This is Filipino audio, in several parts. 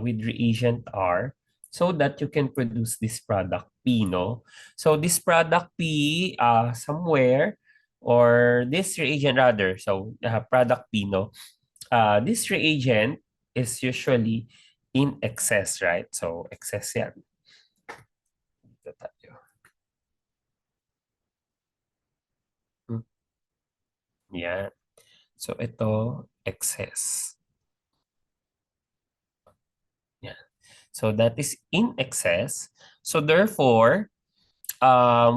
with reagent R so that you can produce this product P, no? So this product P, somewhere, or this reagent rather, so product P, no? This reagent is usually in excess, right? So excess yan. Ito tayo. Yan. So ito, excess. Yan. So that is in excess. So therefore,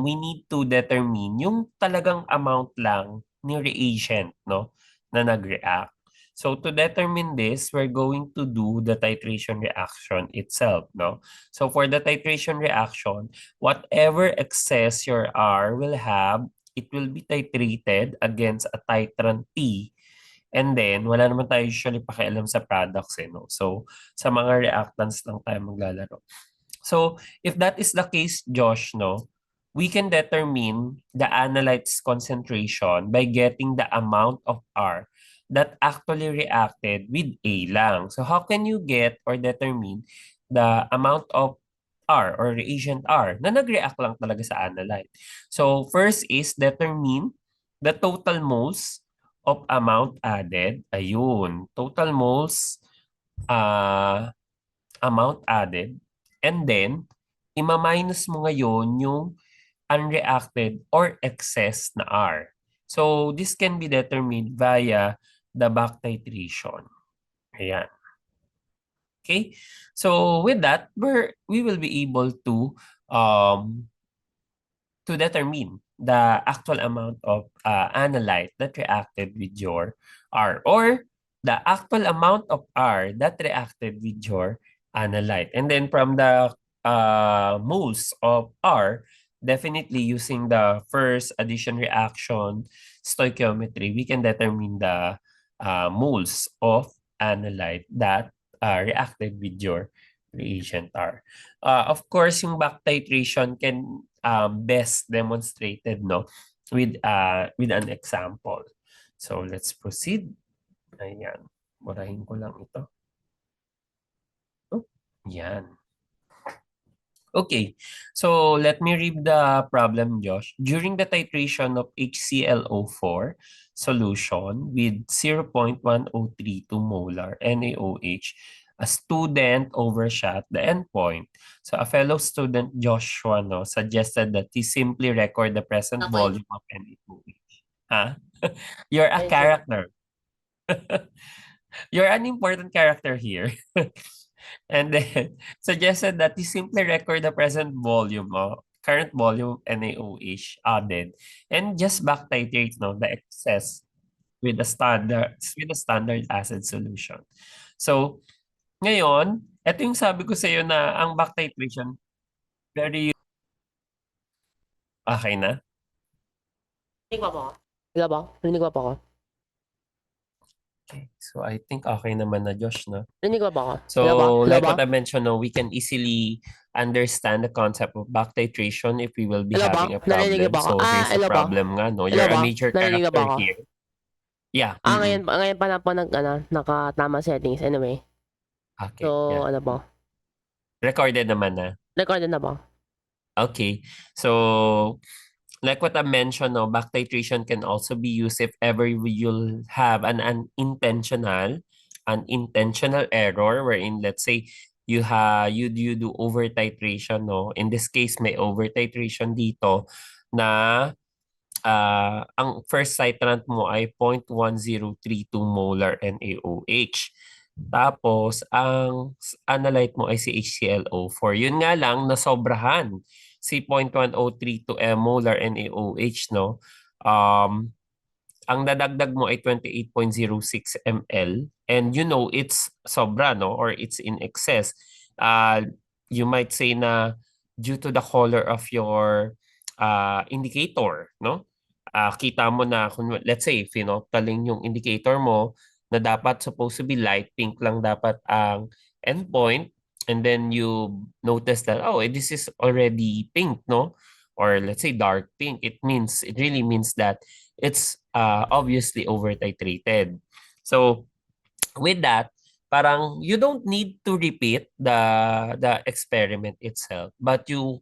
we need to determine yung talagang amount lang ni reagent, no, na nag-react. So to determine this, we're going to do the titration reaction itself, no? So for the titration reaction, whatever excess your R will have, it will be titrated against a titrant T. And then, wala naman tayo usually pakialam sa products, no? So, sa mga reactants lang tayo maglalaro. So, if that is the case, Josh, no, we can determine the analyte's concentration by getting the amount of R that actually reacted with A lang. So, how can you get or determine the amount of R or reagent R na nag-react lang talaga sa analyte? So, first is determine the total moles of amount added. Ayun, total moles amount added. And then, ima-minus mo ngayon yung unreacted or excess na R. So, this can be determined via the back titration. Ayan. Okay? So, with that, we will be able to determine the actual amount of analyte that reacted with your R, or the actual amount of R that reacted with your analyte. And then from the moles of R, definitely using the first addition reaction stoichiometry, we can determine the moles of analyte that reacted with your reagent R. Of course, yung back titration can best demonstrated, no, with an example. So let's proceed. Ayan. Burahin ko lang ito. Oh, yan. Okay, so let me read the problem, Josh. During the titration of HClO4 solution with 0.1032 molar NaOH, a student overshot the endpoint. So a fellow student, Joshua, no, suggested that he simply record the present volume of NaOH. Huh? You're a character. You're an important character here. And then suggested that you simply record the present volume, current volume NaOH added, and just back titrate, no, the excess with the standard acid solution. So ngayon, ito yung sabi ko sa iyo na ang back titration very okay na. Narinig mo po ako? Wala ba? Narinig mo po ako? Okay, so I think okay naman na, Josh, no? Narinig mo ba ako? So, Wala ba? Wala like ba? what I mentioned, no, we can easily understand the concept of back titration if we will be Wala ba? having a Narinig problem. ba ako? So, here's the Wala ba? problem nga, no? Wala You're a ba? major Narinig ba character ako? here. Yeah. Ngayon pa nakatama settings. Anyway. Okay, So, yeah. ano ba? Recorded naman na. Recorded na ba? Okay. So, like what I mentioned, no, back titration can also be used if ever you'll have an unintentional error wherein, let's say, you do over titration, no. In this case, may over titration dito na ang first titrant mo ay 0.1032 molar NaOH. Tapos, ang analyte mo ay si HClO4. Yun nga lang, nasobrahan si 0.1032 molar NaOH, no? Ang dadagdag mo ay 28.06 ml. And you know, it's sobra, no? Or it's in excess. You might say na due to the color of your indicator, no? Kita mo na, let's say, phenolphthalein yung indicator mo, na dapat supposed to be light pink lang dapat ang endpoint, and then you notice that, oh, this is already pink, no? Or let's say dark pink. It really means that it's obviously over titrated. So with that, parang you don't need to repeat the experiment itself, but you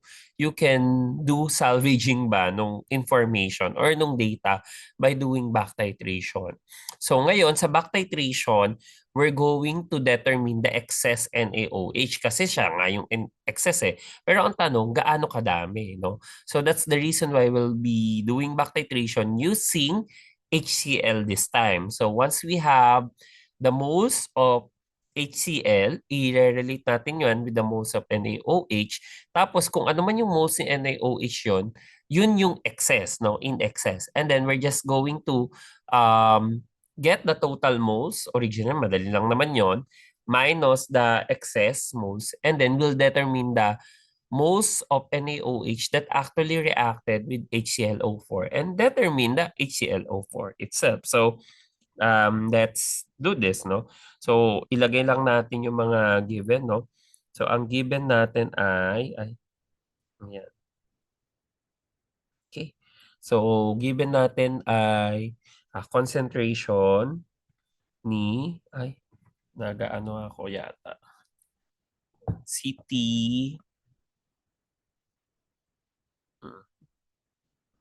can do salvaging ba nung information or nung data by doing back titration. So ngayon sa back titration, we're going to determine the excess NaOH kasi siya nga yung excess eh. Pero ang tanong, gaano kadami, no? So that's the reason why we'll be doing back titration using HCl this time. So once we have the moles of HCl, i-relate natin yun with the moles of NaOH. Tapos kung ano man yung moles ni NaOH yun yung excess, no? In excess. And then we're just going to get the total moles, original, madali lang naman yon, minus the excess moles, and then we'll determine the moles of NaOH that actually reacted with HClO4 and determine the HClO4 itself. So, let's do this, no? So, ilagay lang natin yung mga given, no? So, ang given natin ay yan. Okay. So, given natin ay concentration nagaano ako yata. CT,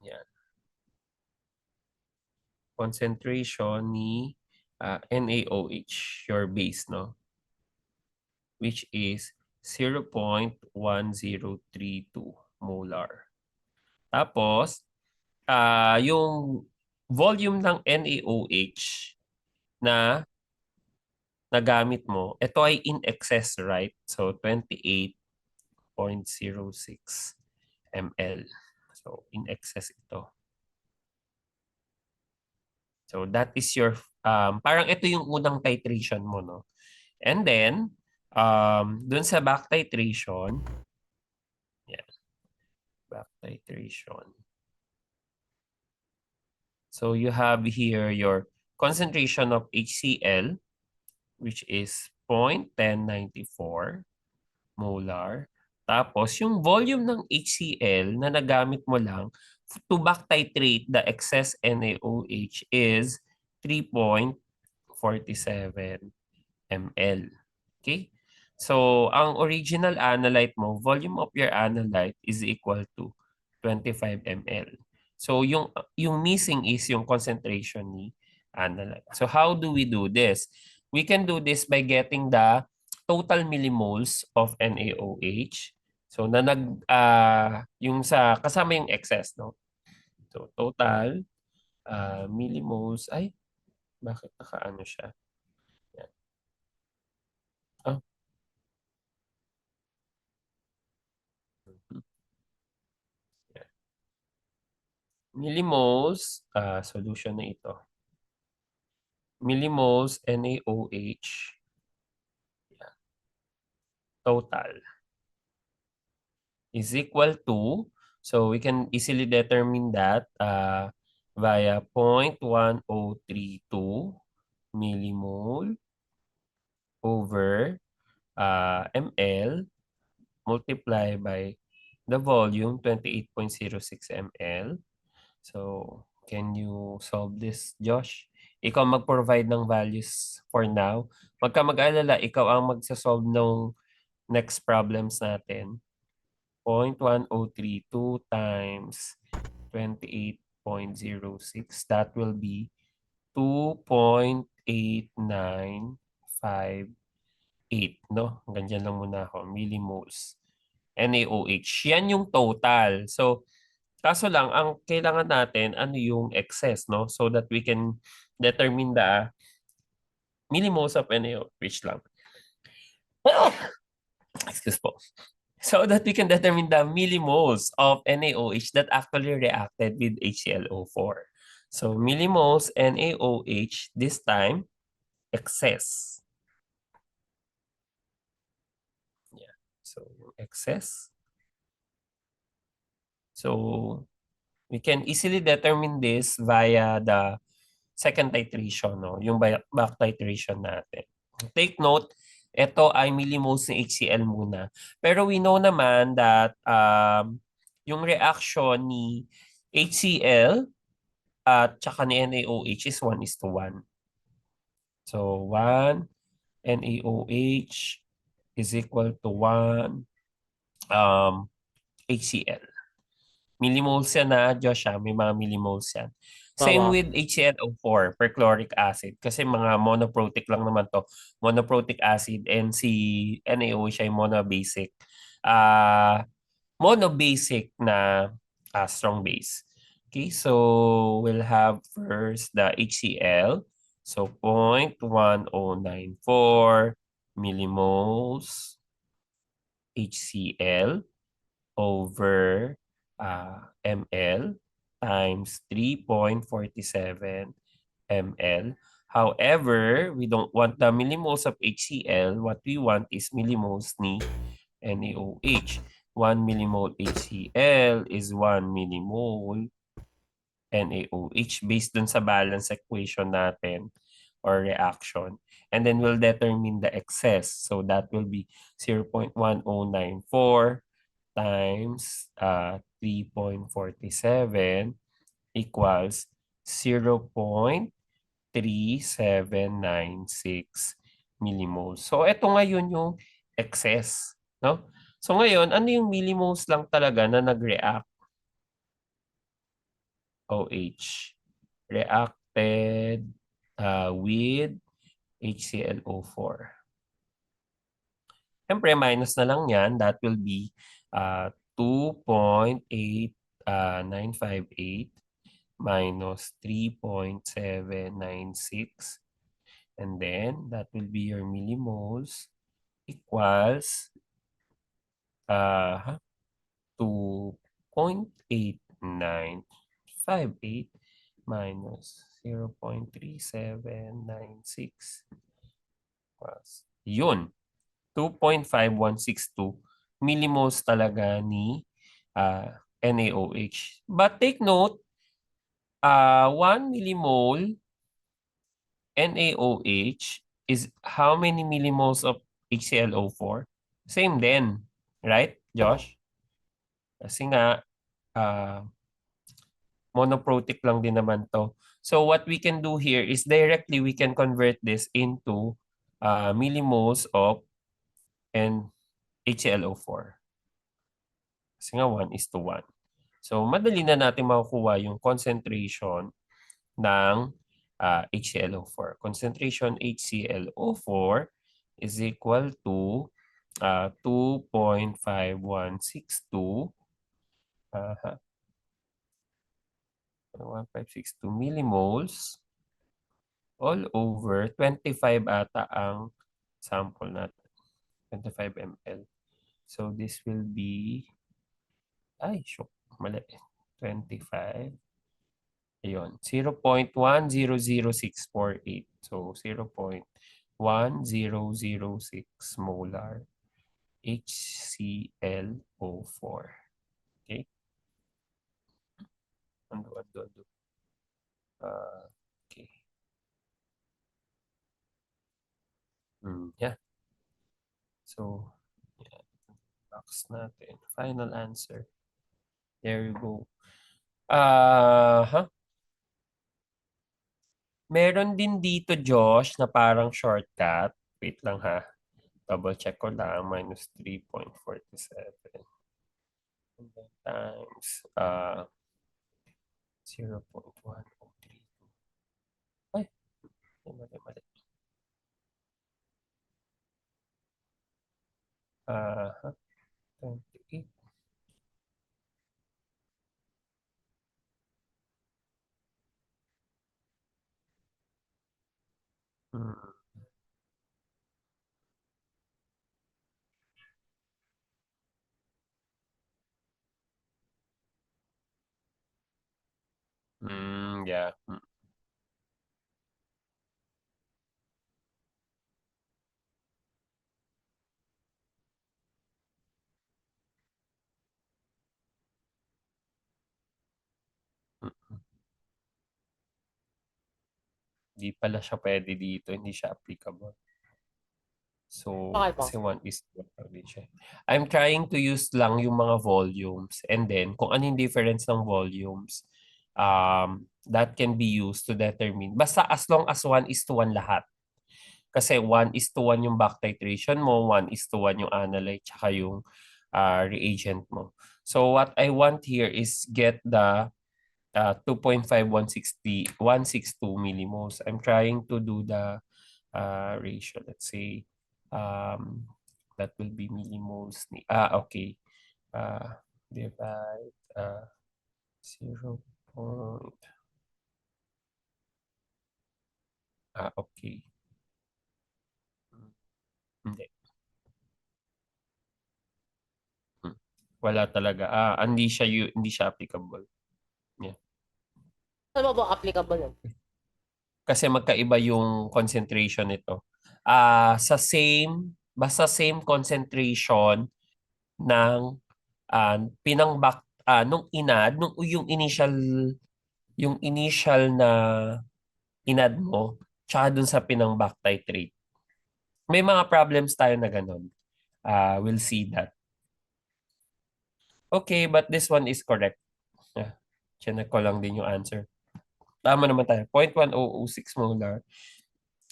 yan. Concentration ni NaOH, your base, no? Which is 0.1032 molar. Tapos, yung volume ng NaOH na nagamit mo, ito ay in excess, right? So, 28.06 ml. So, in excess ito. So, that is your, parang ito yung unang titration mo, no? And then, dun sa back titration, yeah, back titration. So, you have here your concentration of HCl, which is 0.1094 molar. Tapos, yung volume ng HCl na nagamit mo lang to back titrate the excess NaOH is 3.47 ml. Okay? So, ang original analyte mo, volume of your analyte is equal to 25 ml. So, yung missing is yung concentration ni analyte. So, how do we do this? We can do this by getting the total millimoles of NaOH. So, yung sa, kasama yung excess, no? So, total millimoles, bakit nakaano siya? Yan. Ah, yan. Millimoles, solution na ito. Millimoles NaOH, yan, total is equal to, so we can easily determine that via 0.1032 millimole over ml multiply by the volume 28.06 ml. So, can you solve this, Josh? Ikaw mag-provide ng values for now. Huwag ka mag-alala, ikaw ang magsasolve ng next problems natin. 0.1032 times 28.06, that will be 2.8958, no? Ganyan lang muna ako, millimoles. NaOH. Yan yung total. So, kaso lang, ang kailangan natin, ano yung excess, no? So that we can determine the millimoles of NaOH lang. Excuse po. So that we can determine the millimoles of NaOH that actually reacted with HClO4. So millimoles NaOH, this time, excess. Yeah. So excess. So we can easily determine this via the second titration, no? Yung back titration natin. Take note, ito ay millimoles ng HCl muna. Pero we know naman that yung reaction ni HCl at saka ni NaOH is 1:1. So 1 NaOH is equal to 1 HCl. Millimoles yan na, Josh, may mga millimoles yan. Same Opo. with HClO4, perchloric acid. Kasi mga monoprotic lang naman to. Monoprotic acid and si NaOH ay monobasic. Monobasic na strong base. Okay, so we'll have first the HCl. So 0.1094 millimoles HCl over ml times 3.47 ml. However, we don't want the millimoles of HCl. What we want is millimoles ni NaOH. 1 millimole HCl is 1 millimole NaOH based dun sa balance equation natin or reaction. And then we'll determine the excess. So that will be 0.1094 times 3.47 equals 0.3796 millimoles. So ito ngayon yung excess, no? So ngayon, ano yung millimoles lang talaga na nag-react? OH. Reacted with HClO4. Siyempre, minus na lang yan. That will be 2.8958 minus 3.796. And then, that will be your millimoles equals 2.8958 minus 0.3796 plus yun, 2.5162 millimoles talaga ni NaOH. But take note, 1 millimole NaOH is how many millimoles of HClO4? Same din, right, Josh? Kasi nga, monoprotic lang din naman to. So what we can do here is directly we can convert this into millimoles of HClO4. Kasi nga 1:1. So madali na natin makukuha yung concentration ng HClO4. Concentration HClO4 is equal to 2.5162 1562 millimoles all over 25 ata ang sample natin. 25 ml. So this will be, mali. 25. Ayun, 0.100648. So 0.1006 molar HClO4. Okay? Ando. Okay. Yeah. So, yeah. Box natin. Final answer. There you go. Meron din dito, Josh, na parang shortcut. Wait lang ha. Double check ko lang. Minus 3.47. And then times 0.1032. Ay, mali. 28. Yeah. Hindi pala siya pwede dito. Hindi siya applicable. So, Okay po. kasi 1:1 siya. I'm trying to use lang yung mga volumes and then kung ano yung difference ng volumes, that can be used to determine. Basta as long as 1:1 lahat. Kasi 1:1 yung back titration mo, 1:1 yung analyte, tsaka yung reagent mo. So what I want here is get the 2.5162 millimoles. I'm trying to do the ratio. Let's say that will be millimoles. Okay. Divide 0. Okay. Hindi. Hmm. Wala talaga. Hindi siya applicable. Yeah. Saan mo ba applicable yun? Kasi magkaiba yung concentration nito. Basta same concentration ng pinangbak nung inad, yung initial na inad mo, tsaka dun sa pinangbak titrate. May mga problems tayo na ganun. We'll see that. Okay, but this one is correct. Chinek ko lang din yung answer. Tama naman tayo. 0.1006 molar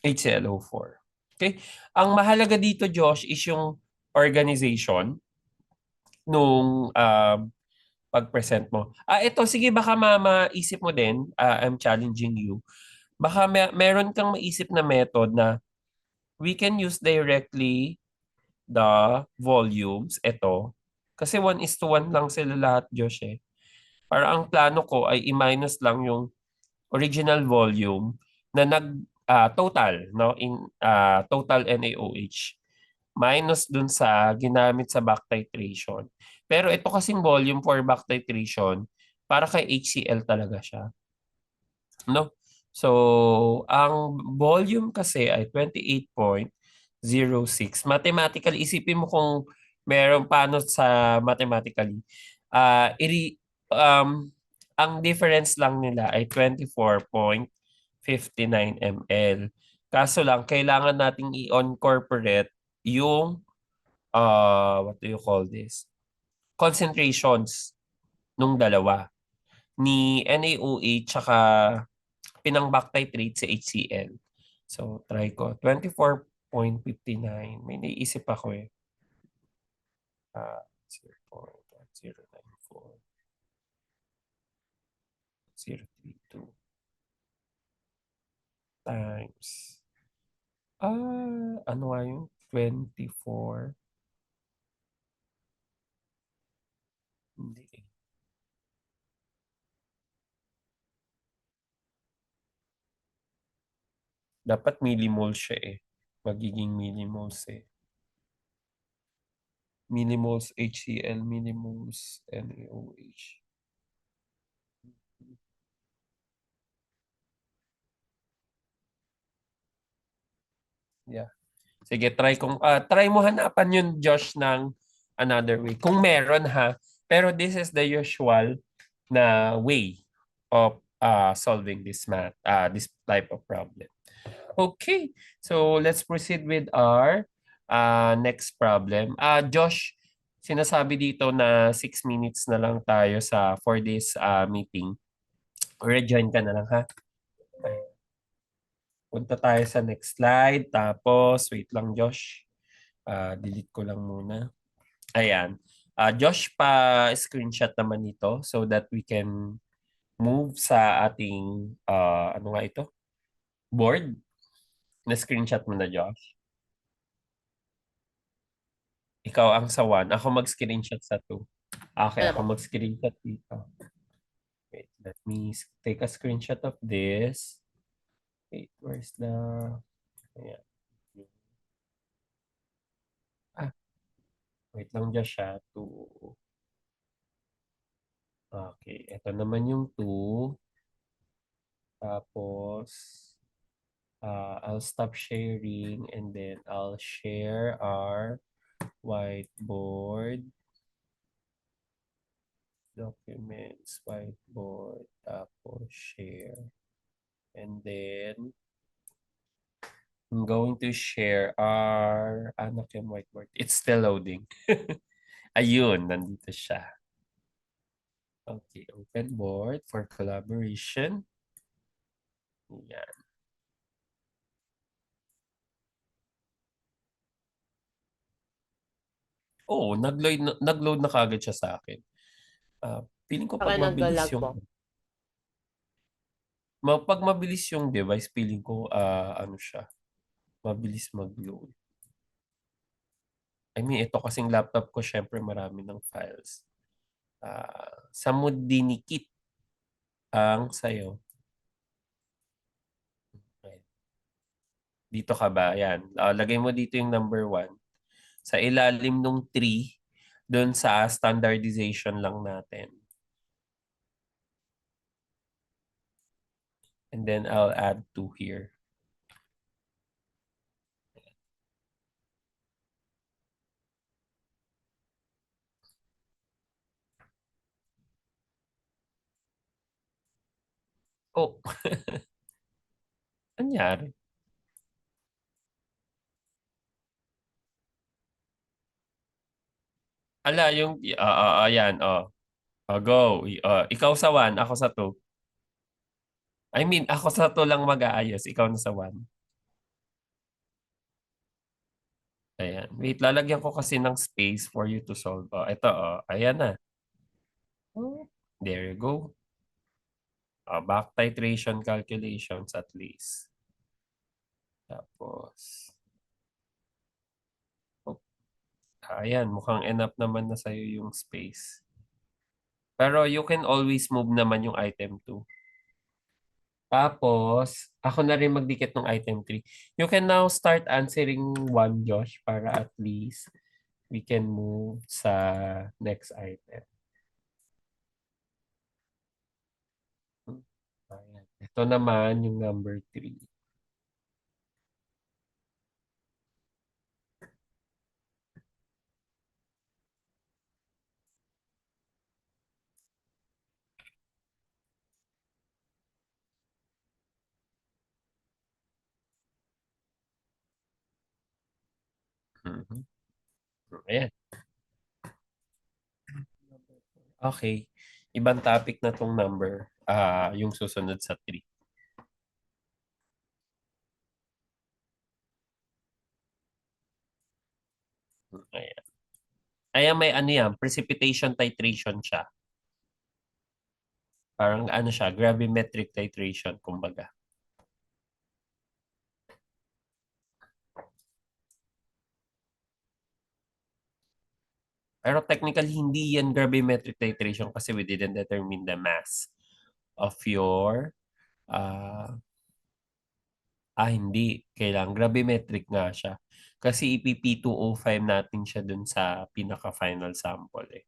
HClO4. Okay? Ang mahalaga dito, Josh, is yung organization nung pag-present mo. Ito, sige, baka maisip mo din, I'm challenging you. Baka meron kang maisip na method na we can use directly the volumes. Ito. Kasi 1:1 lang sila lahat, Josh eh. Para ang plano ko ay i-minus lang yung original volume na total, no, in total NaOH minus dun sa ginamit sa back titration. Pero ito kasing volume for back titration para kay HCl talaga siya, no? So, ang volume kasi ay 28.06. Mathematically, isipin mo kung meron paano sa mathematically. Ah, iri ang difference lang nila ay 24.59 ml. Kaso lang, kailangan nating i-incorporate yung, what do you call this? Concentrations nung dalawa. Ni NaOH tsaka pinang-back titrate sa HCl. So, try ko. 24.59. May naiisip ako eh. 0.1094. 0.32 times. Ano nga yung 24? Hindi eh. Dapat millimoles siya eh. Magiging millimoles eh. Millimoles HCl, millimoles NaOH. Yeah. Sige, try mo hanapan yun, Josh, ng another way. Kung meron ha. Pero this is the usual na way of solving this type of problem. Okay, so let's proceed with our next problem. Josh, sinasabi dito na 6 minutes na lang tayo for this meeting. Rejoin ka na lang ha. Punta tayo sa next slide. Tapos, wait lang Josh. Delete ko lang muna. Ayan. Josh, pa-screenshot naman ito so that we can move sa ating, ano nga ito? Board. Na-screenshot mo na, Josh. Ikaw ang sa 1. Ako mag-screenshot sa 2. Okay, Ano ako ba? mag-screenshot dito. Wait, let me take a screenshot of this. Wait, where's the... Ayan. Wait lang Josh ha. 2. Okay, ito naman yung 2. Tapos, I'll stop sharing and then I'll share our whiteboard documents, whiteboard, tapos share. And then, I'm going to share our Anakim whiteboard. It's still loading. Ayun, nandito siya. Okay, open board for collaboration. Yan. Oo, nag-load na kaagad siya sa akin. Feeling ko pag Akin mabilis nagla-lag yung po. pag mabilis yung device, feeling ko ano siya, mabilis mag-load. I mean, ito kasing laptop ko, syempre marami ng files. Sa mood dinikit ang sayo. Ayan. Dito ka ba? Yan. Lagay mo dito yung number 1. Sa ilalim nung 3, doon sa standardization lang natin. And then I'll add 2 here. Oh, anyari? Ala, yung, ayan, go. Ikaw sa 1, ako sa 2. I mean, ako sa 2 lang mag-aayos, ikaw na sa 1. Ayan. Wait, lalagyan ko kasi ng space for you to solve. Ito, ayan na. Oh, there you go. Back titration calculations at least. Tapos, oh, ayan, mukhang enough naman na sa'yo yung space. Pero you can always move naman yung item 2. Tapos, ako na rin magdikit ng item 3. You can now start answering 1, Josh, para at least we can move sa next item. Ayan. Ito naman yung number 3. Mhm. Ayan. Okay. Ibang topic na tong number. Yung susunod sa 3. Ayan. Ayan, may ano yan, precipitation titration siya. Parang ano siya, gravimetric titration, kumbaga. Pero technically, hindi yan gravimetric titration kasi we didn't determine the mass of your ah hindi. Kailangan gravimetric nga siya. Kasi pp205 natin siya dun sa pinaka-final sample eh.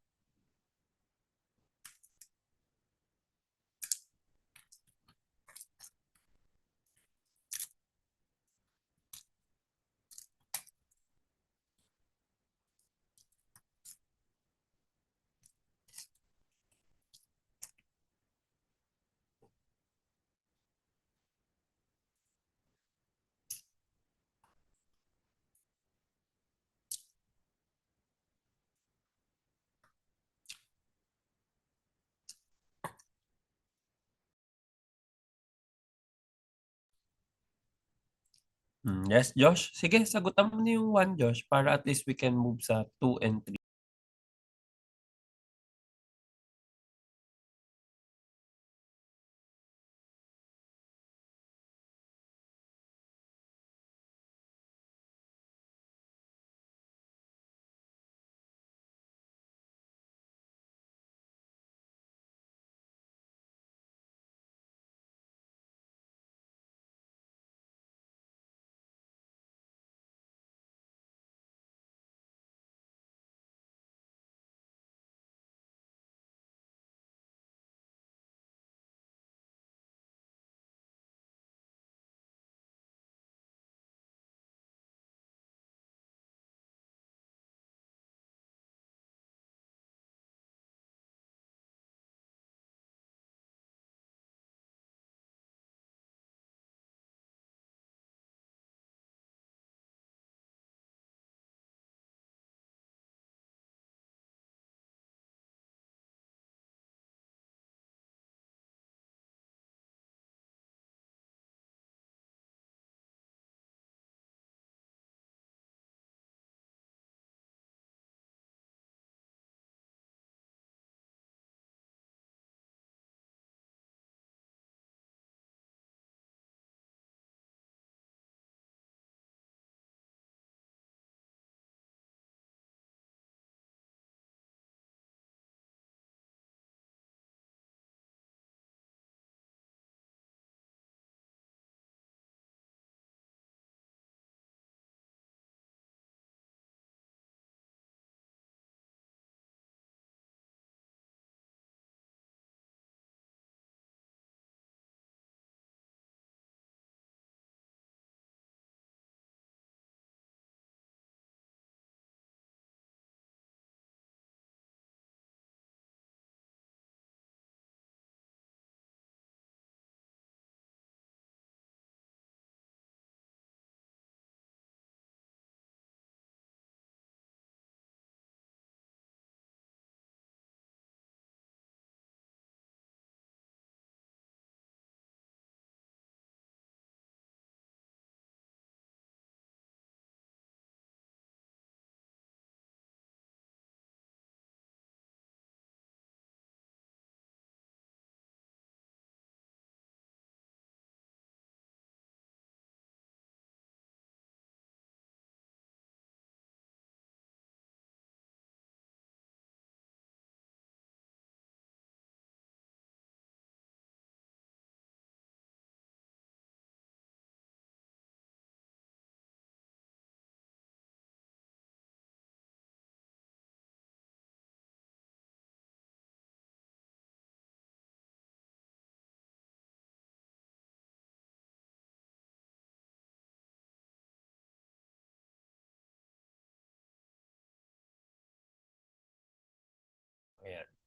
Yes, Josh. Sige, sagutan mo na yung 1, Josh, para at least we can move sa 2 and 3.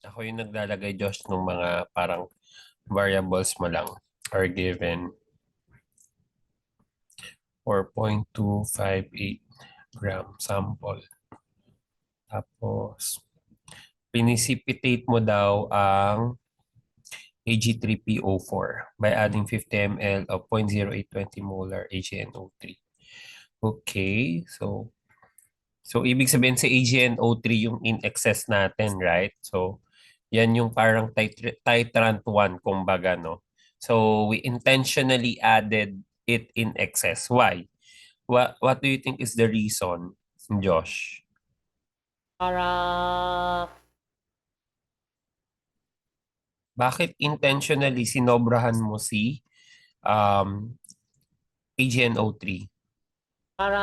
Ako yung naglalagay, Josh, ng mga parang variables mo lang or given 4.258 gram sample. Tapos, pinisipitate mo daw ang Ag3PO4 by adding 50 ml of 0.0820 molar AgNO3. Okay, so ibig sabihin sa AgNO3 yung in excess natin, right? So, yan yung parang titrant 1, kumbaga, no? So, we intentionally added it in excess. Why? What do you think is the reason, Josh? Para Bakit intentionally sinobrahan mo si um, AgNO3? para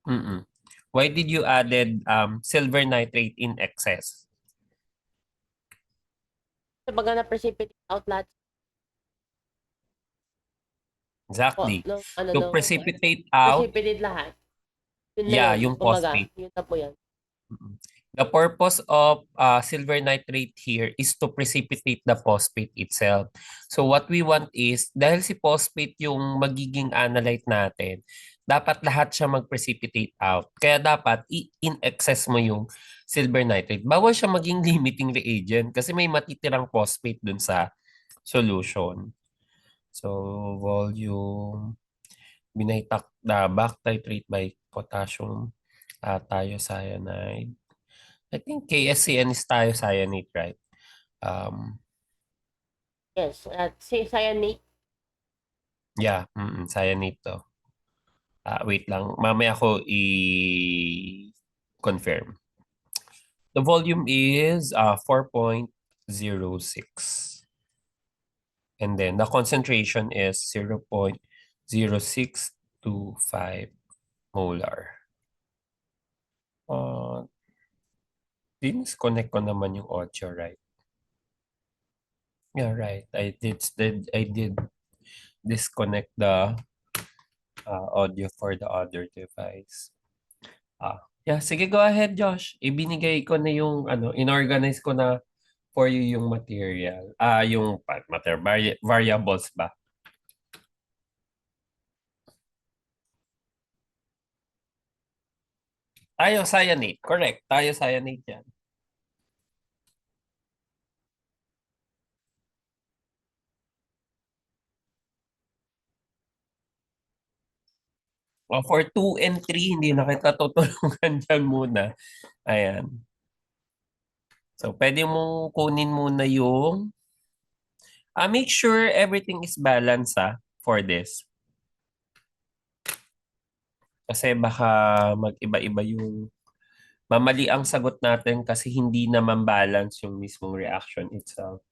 Mm-mm. Why did you added silver nitrate in excess? baga na-precipitate out lahat po Exactly. nung ano To nung precipitate out, precipitate lahat. Yun na yeah, yun, yung kumbaga, phosphate. yun na po yan. Mm. The purpose of silver nitrate here is to precipitate the phosphate itself. So what we want is, dahil si phosphate yung magiging analyte natin, dapat lahat siya mag-precipitate out. Kaya dapat in excess mo yung silver nitrate. Bawal siya maging limiting reagent kasi may matitirang phosphate dun sa solution. So volume, binaytak na back titrate by potassium thiocyanide. I think KSCN is thiocyanate, right? Um, Yes, at si cyanate, yeah, cyanate to. Wait lang, mamaya ko i-confirm. The volume is 4.06. And then the concentration is 0.0625 molar. Disconnect ko naman yung audio, right? Yeah, right. I did disconnect the audio for the other device. Yeah, sige, go ahead, Josh. Ibinigay ko na yung inorganize ko na for you yung material. Yung variables ba? Thiocyanate, correct. Thiocyanate yan. For 2 and 3, hindi na kita tutulungan dyan muna. Ayan. So, pwede mong kunin muna yung make sure everything is balanced for this. Kasi baka mag-iba-iba yung mamali ang sagot natin kasi hindi naman balance yung mismong reaction itself.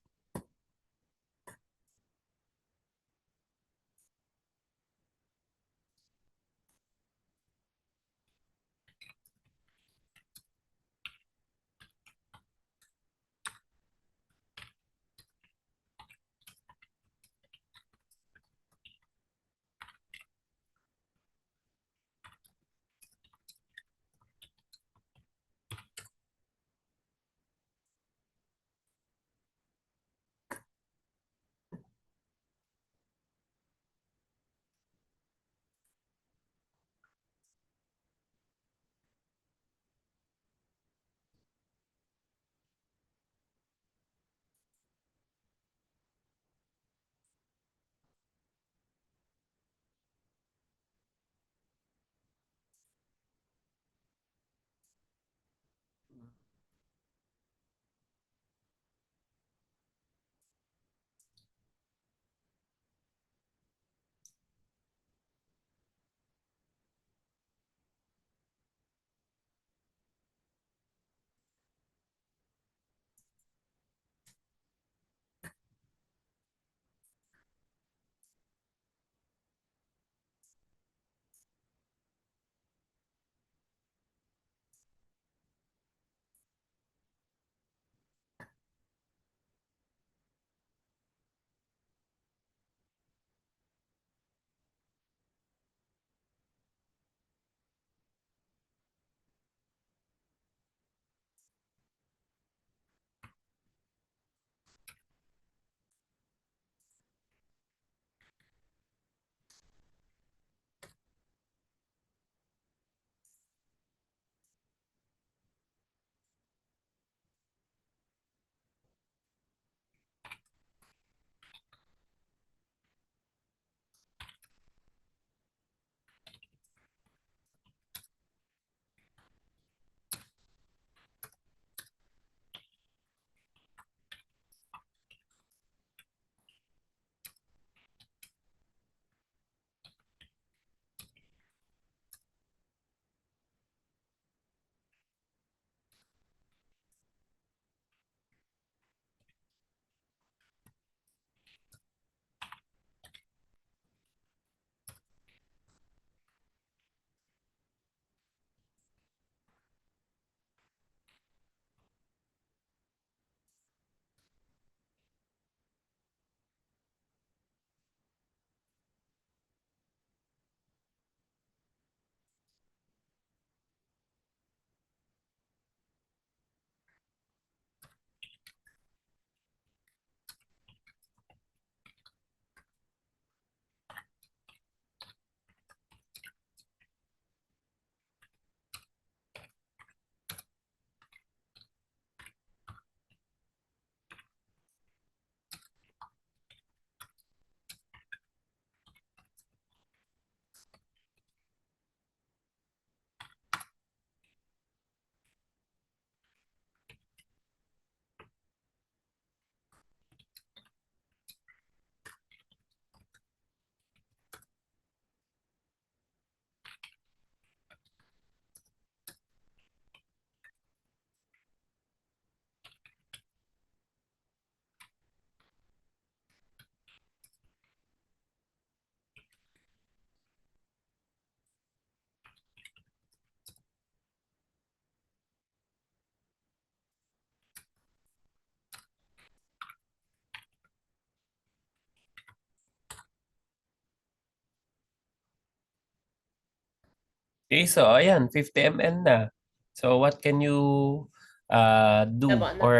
Okay, so ayan, 50 ml na. So what can you Ano po, do ano? or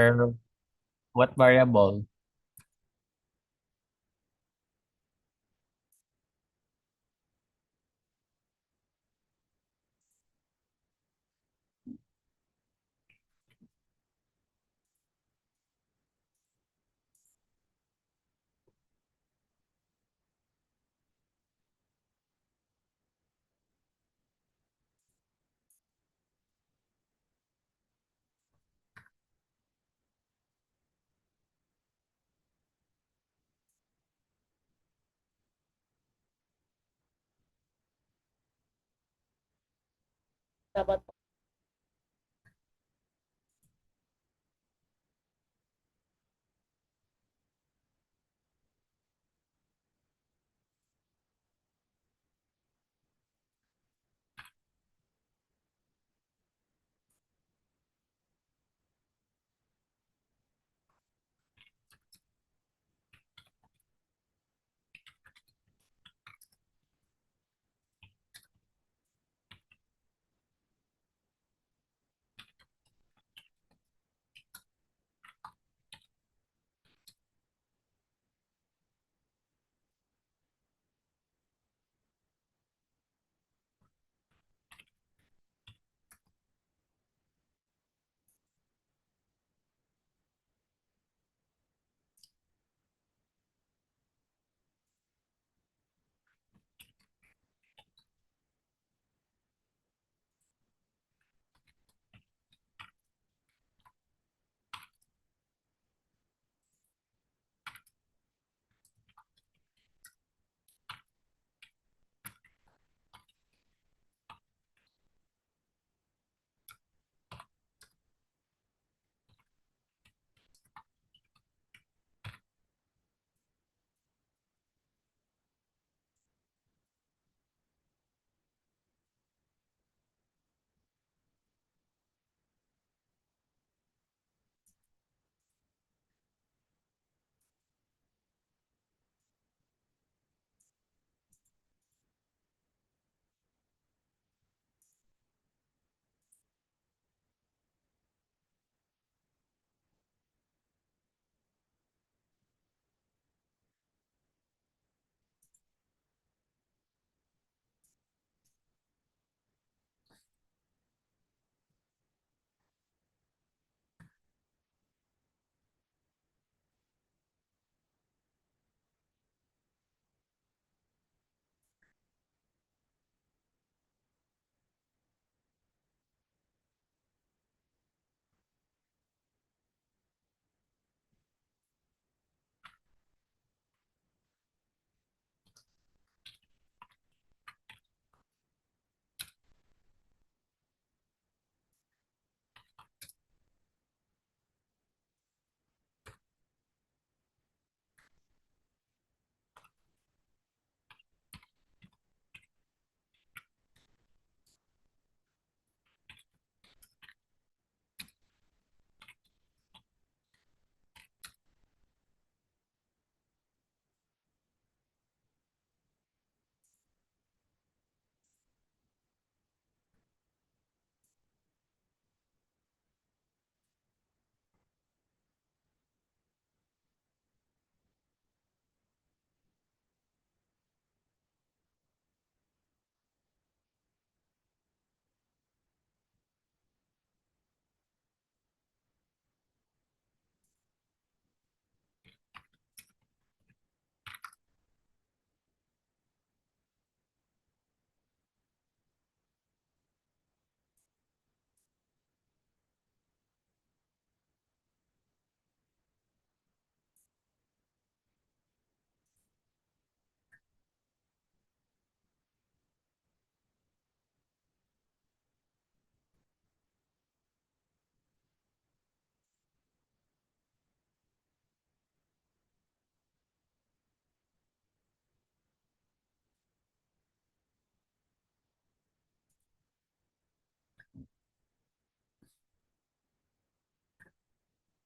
what variable? Dapat po.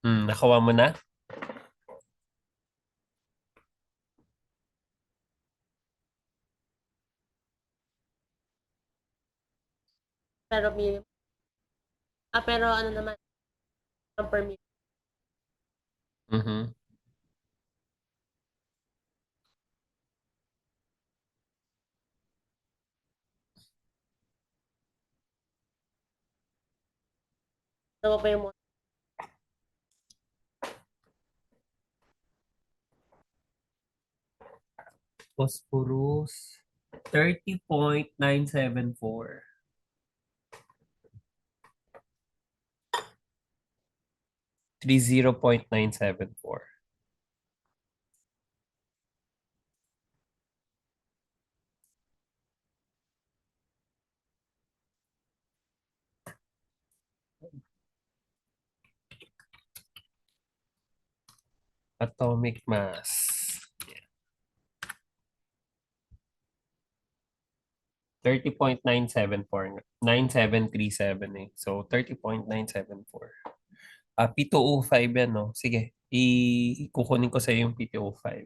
Nakuha mo na? Pero minimum. Pero ano naman, per minute. Mhm. Ano pa yung Phosphorus, 30.974. 30.974. Atomic mass. 30.974. 9737 eh. So, 30.974. P2O5 yan, no? Sige, kukunin ko sa yung P2O5.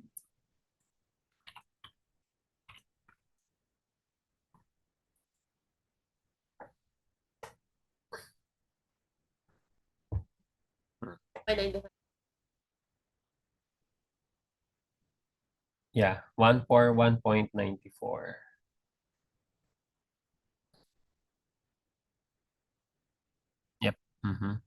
may 95? Yeah, 141.94. Yep. Mhm.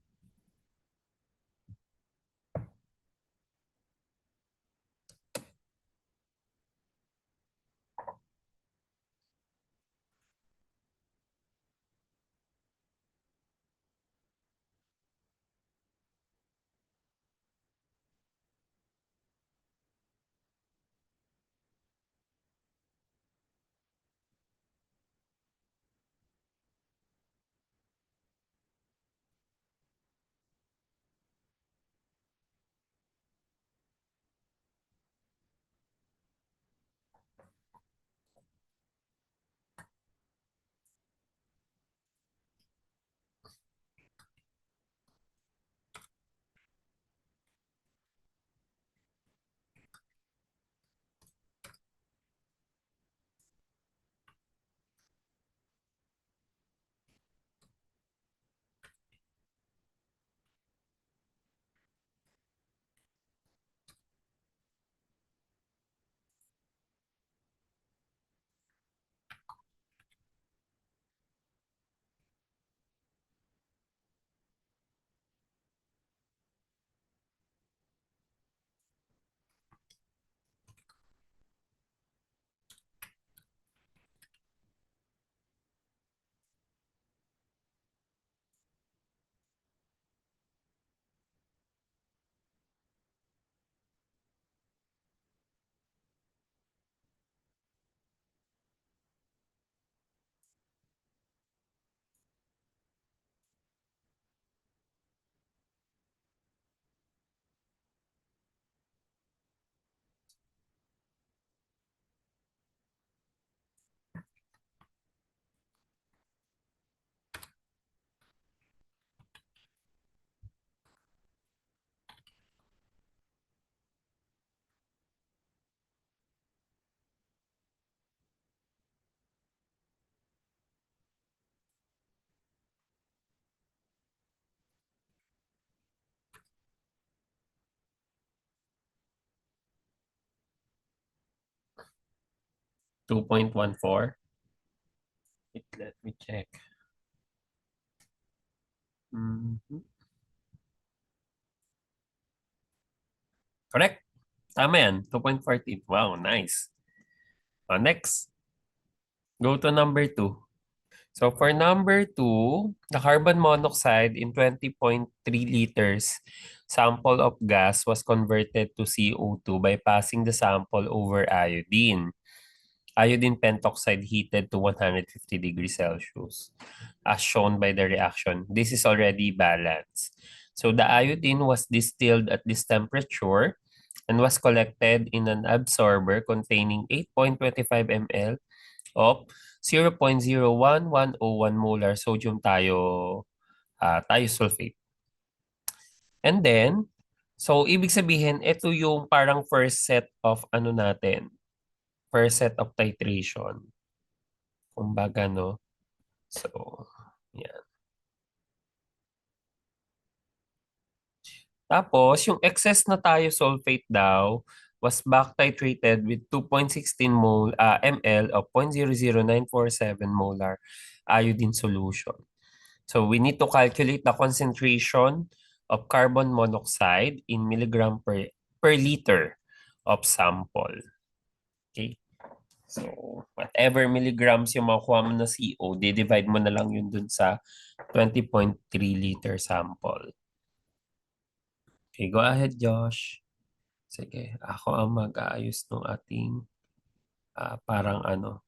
2.14. Let me check. Mhm. Correct. Tama yan. 2.14. Wow, nice. Next, go to number 2. So for number 2, the carbon monoxide in 20.3 liters sample of gas was converted to CO2 by passing the sample over iodine. Iodine pentoxide heated to 150 degrees Celsius, as shown by the reaction. This is already balanced. So the iodine was distilled at this temperature and was collected in an absorber containing 8.25 ml of 0.01101 molar sodium thiosulfate. And then, so ibig sabihin, ito yung parang first set of ano natin, first set of titration. Kumbaga, no? So, Yan. Tapos, yung excess na thiosulfate daw was back titrated with 2.16 ml of 0.00947 molar iodine solution. So, we need to calculate the concentration of carbon monoxide in milligram per liter of sample. Okay? So, whatever milligrams yung makuha mo na CO, divide mo na lang yun dun sa 20.3 liter sample. Okay, go ahead, Josh. Sige, ako ang mag-aayos ng ating parang ano,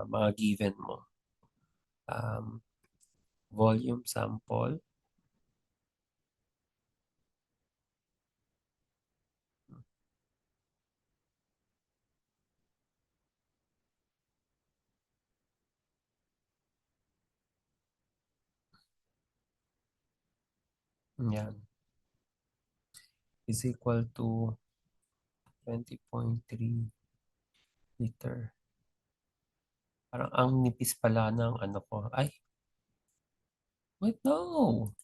mga given mo. Um, volume sample. Yan. Is equal to 20.3 liter. Parang ang nipis pala ng ano ko. Ay, wait, no.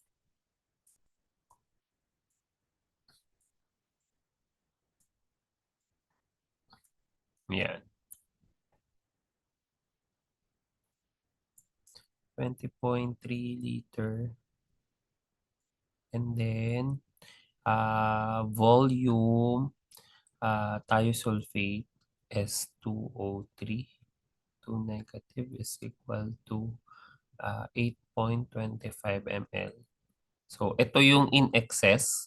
Yan. 20.3 liter. And then, volume, thiosulfate S2O3 to negative is equal to 8.25 ml. So, ito yung in excess.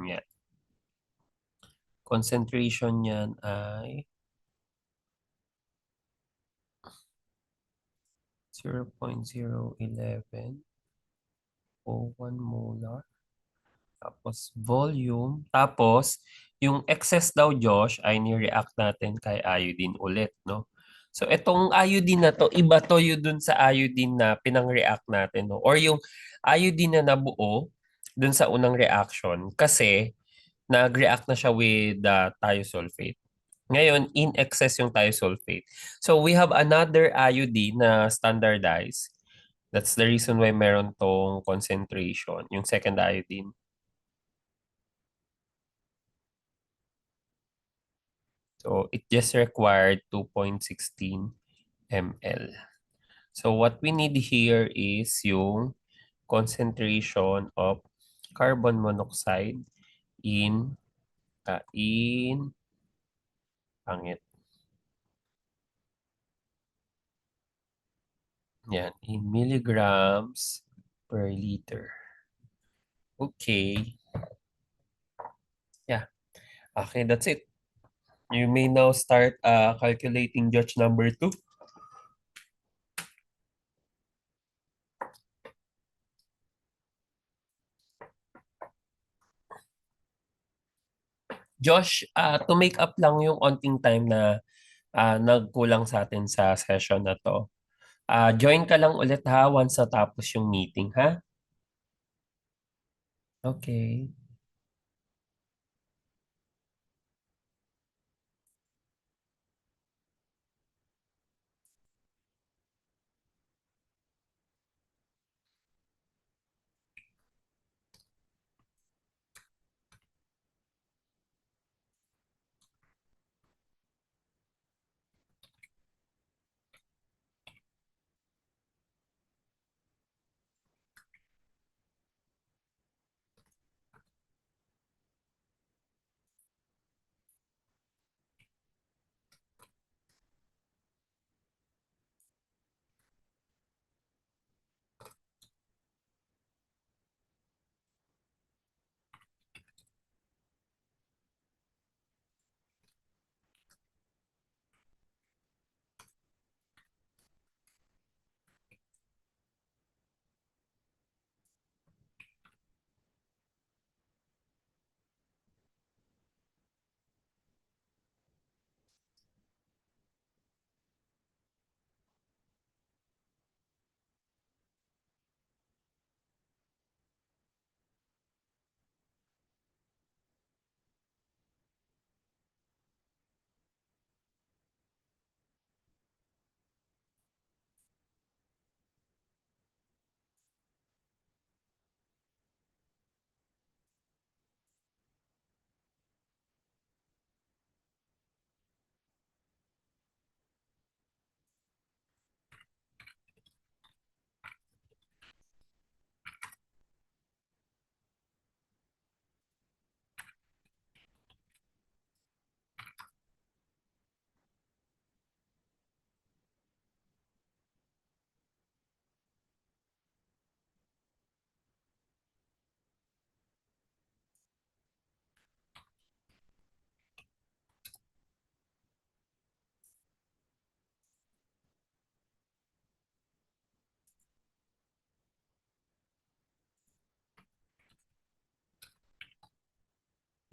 Yan. Concentration niyan ay 0.011 o 1 molar. Tapos volume. Tapos, yung excess daw, Josh, ay ni-react natin kay iodine ulit, no? So, itong iodine na to, iba to yun dun sa iodine na pinang-react natin, no? Or yung iodine na nabuo dun sa unang reaction kasi nag-react na siya with the thiosulfate. Ngayon, in excess yung thiosulfate. So, we have another iodine na standardized. That's the reason why meron tong concentration, yung second iodine. So it just required 2.16 ml. So what we need here is yung concentration of carbon monoxide in pangit. Yan, in milligrams per liter. Okay. Yeah. Okay, that's it. You may now start calculating judge number 2. Josh, to make up lang yung onting time na nagkulang sa atin sa session na to. Join ka lang ulit ha once natapos yung meeting ha. Okay.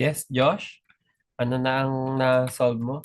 Yes, Josh? Ano na ang na-solve mo?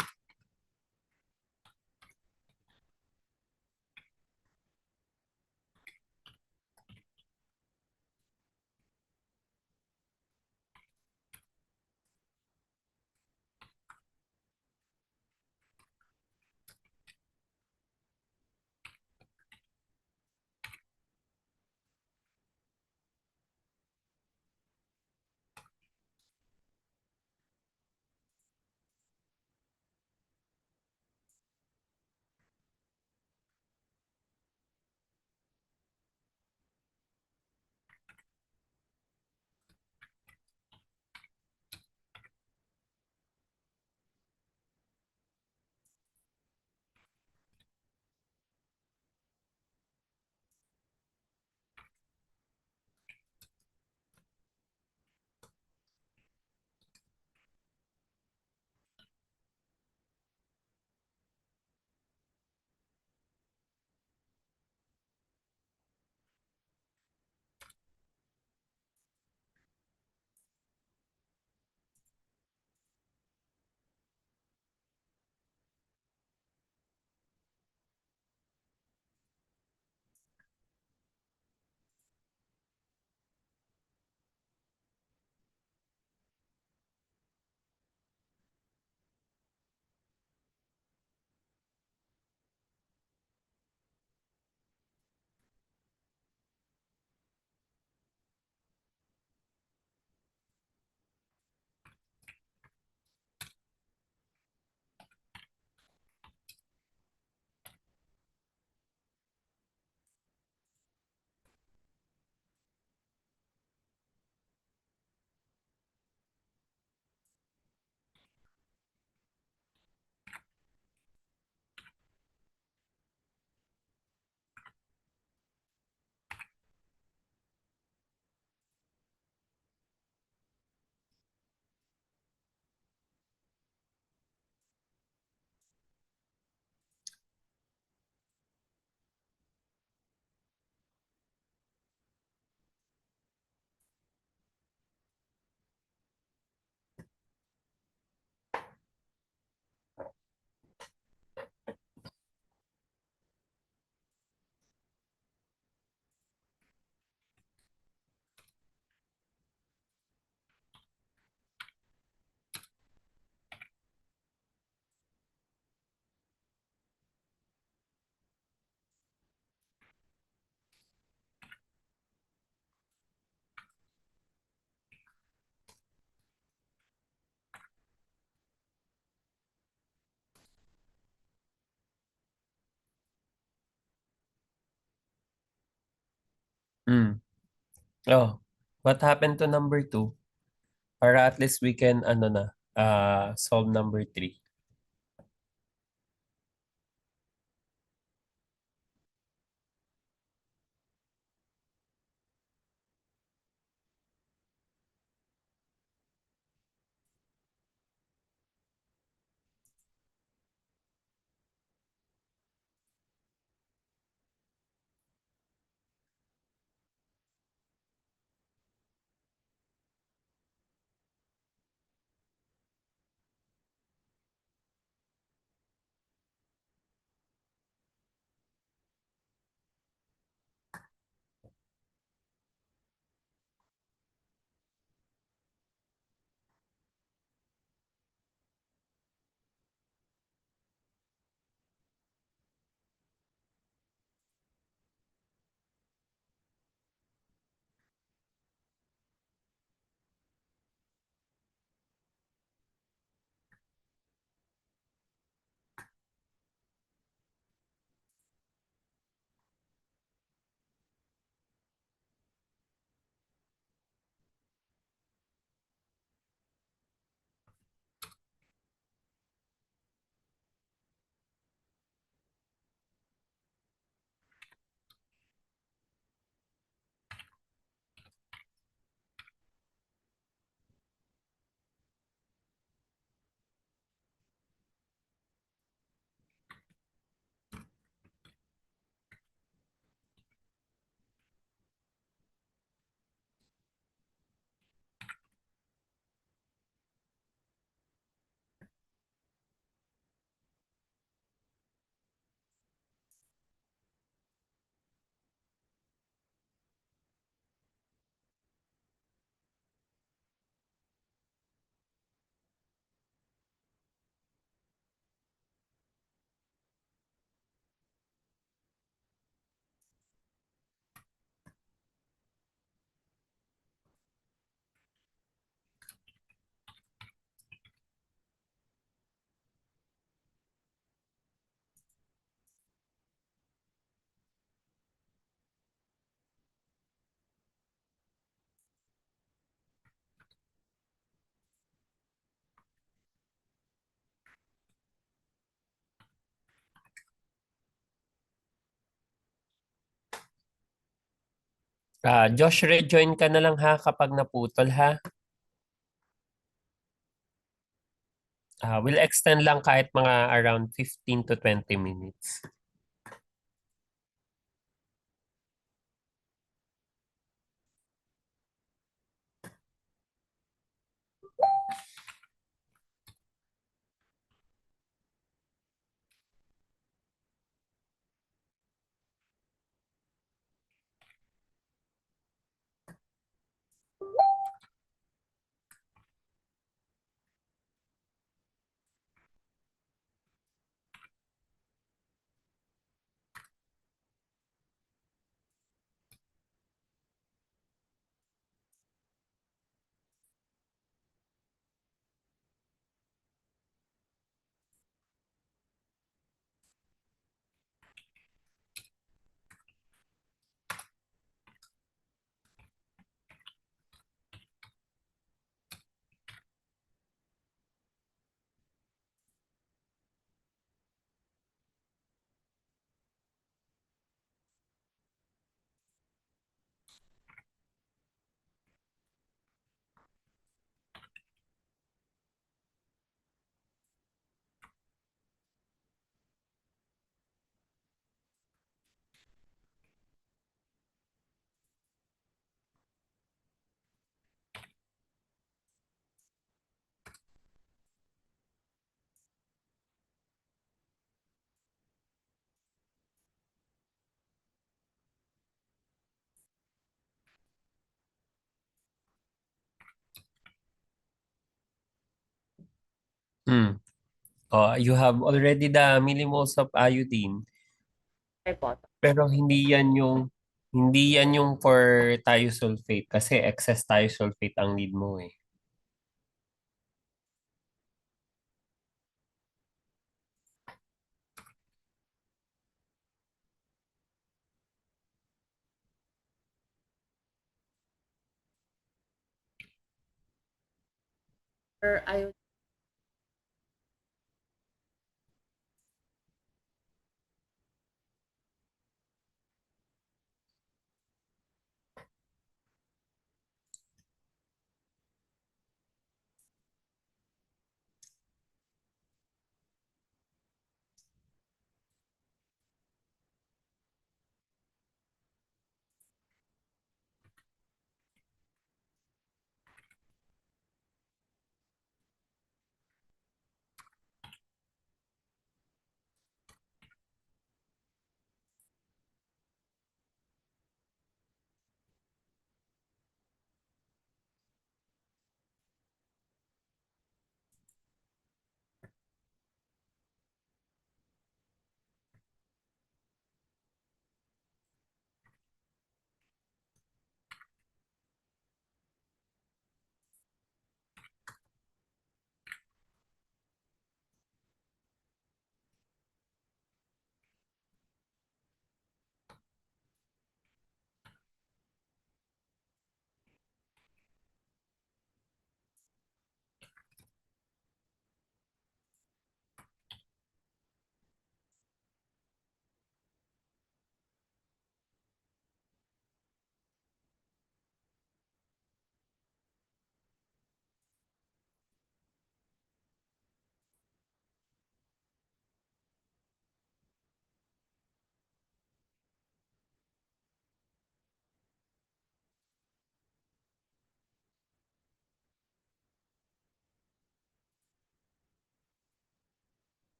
Hmm. Oh, what happened to number 2? Para at least we can, ano na, solve number 3. Josh, rejoin ka na lang ha kapag naputol ha. We'll extend lang kahit mga around 15 to 20 minutes. Hmm. You have already the millimoles of iodine, Ay po. pero hindi yan yung for thiosulfate kasi excess thiosulfate ang need mo eh. Or ayaw.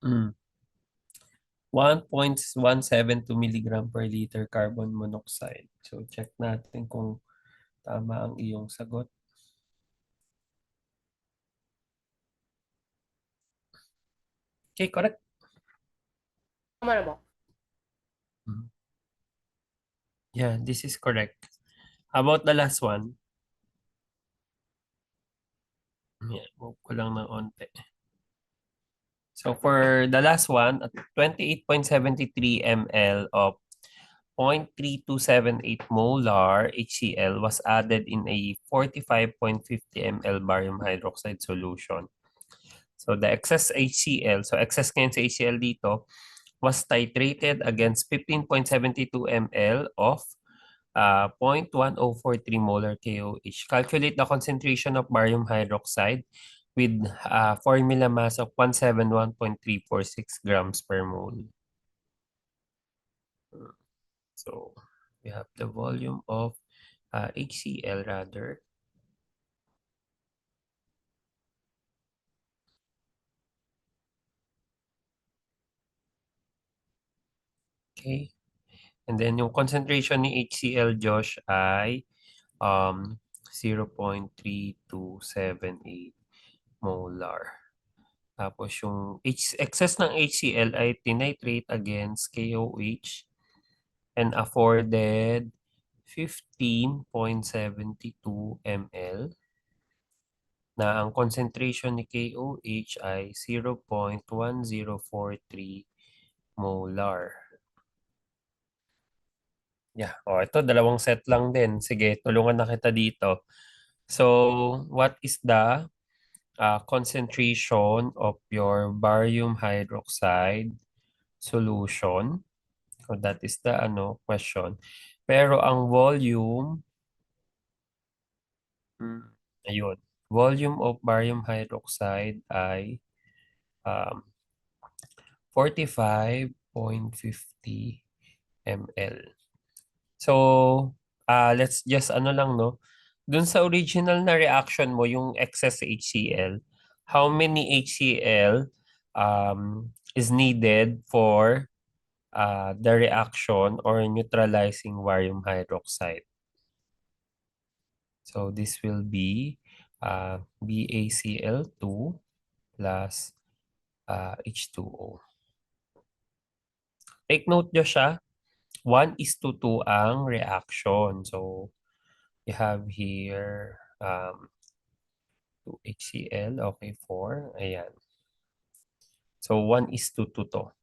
Mm. 1.172 milligram per liter carbon monoxide. So, check natin kung tama ang iyong sagot. Okay, correct. Tama na ba? Mm. Yeah, this is correct. How about the last one? Yeah, move ko lang ng onte. So for the last one, at 28.73 ml of 0.3278 molar HCl was added in a 45.50 ml barium hydroxide solution. So the excess HCl, so excess ngayon sa HCl dito, was titrated against 15.72 ml of 0.1043 molar KOH. Calculate the concentration of barium hydroxide with formula mass of 171.346 grams per mole. So we have the volume of HCl rather. Okay. And then yung concentration ni HCl, Josh, ay 0.3278 molar. Tapos yung excess ng HCl ay tinitrate against KOH and afforded 15.72 ml na ang concentration ni KOH ay 0.1043 molar. Yeah, ito dalawang set lang din. Sige, tulungan na kita dito. So, what is the concentration of your barium hydroxide solution? So that is the question. Pero ang volume, ayun, volume of barium hydroxide ay um, 45.50 ml. So, let's just lang, no? Dun sa original na reaction mo, yung excess HCl, how many HCl is needed for the reaction or neutralizing barium hydroxide? So, this will be BaCl2 plus H2O. Take note nyo siya, 1:2 ang reaction. So, you have here 2 HCl, okay, 4. Ayan. So, 1:2 to.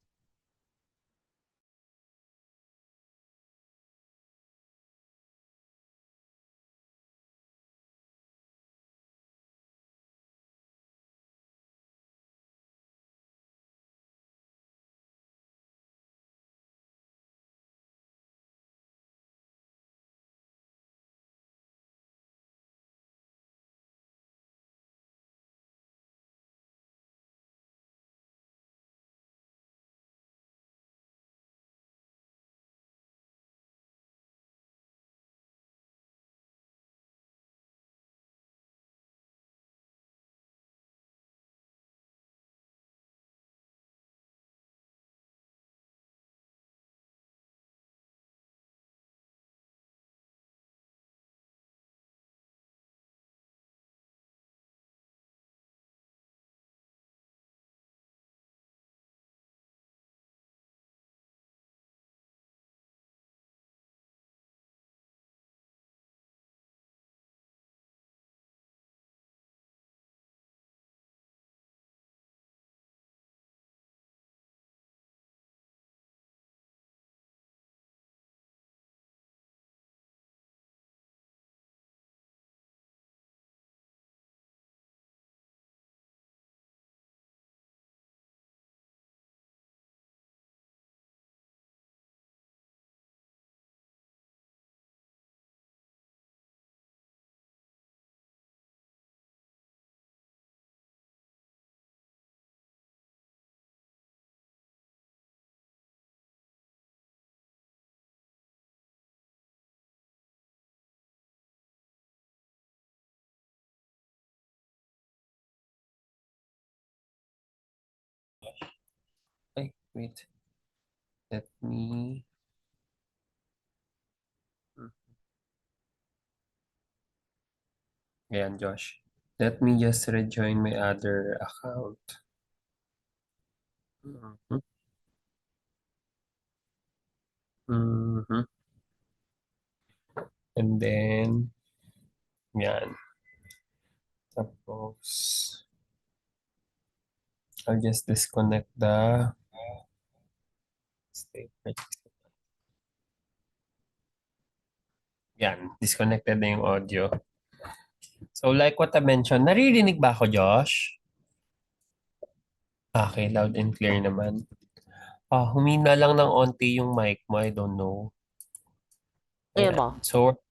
Wait. Let me... Ayan, Josh. Let me just rejoin my other account. Mhm. Mhm. And then, yan. Tapos, I'll just disconnect the statement. Yan, disconnected na yung audio. So like what I mentioned, naririnig ba ako, Josh? Okay, loud and clear naman. Humina lang ng onti yung mic mo, I don't know. Ngayon Ayan. ba? So,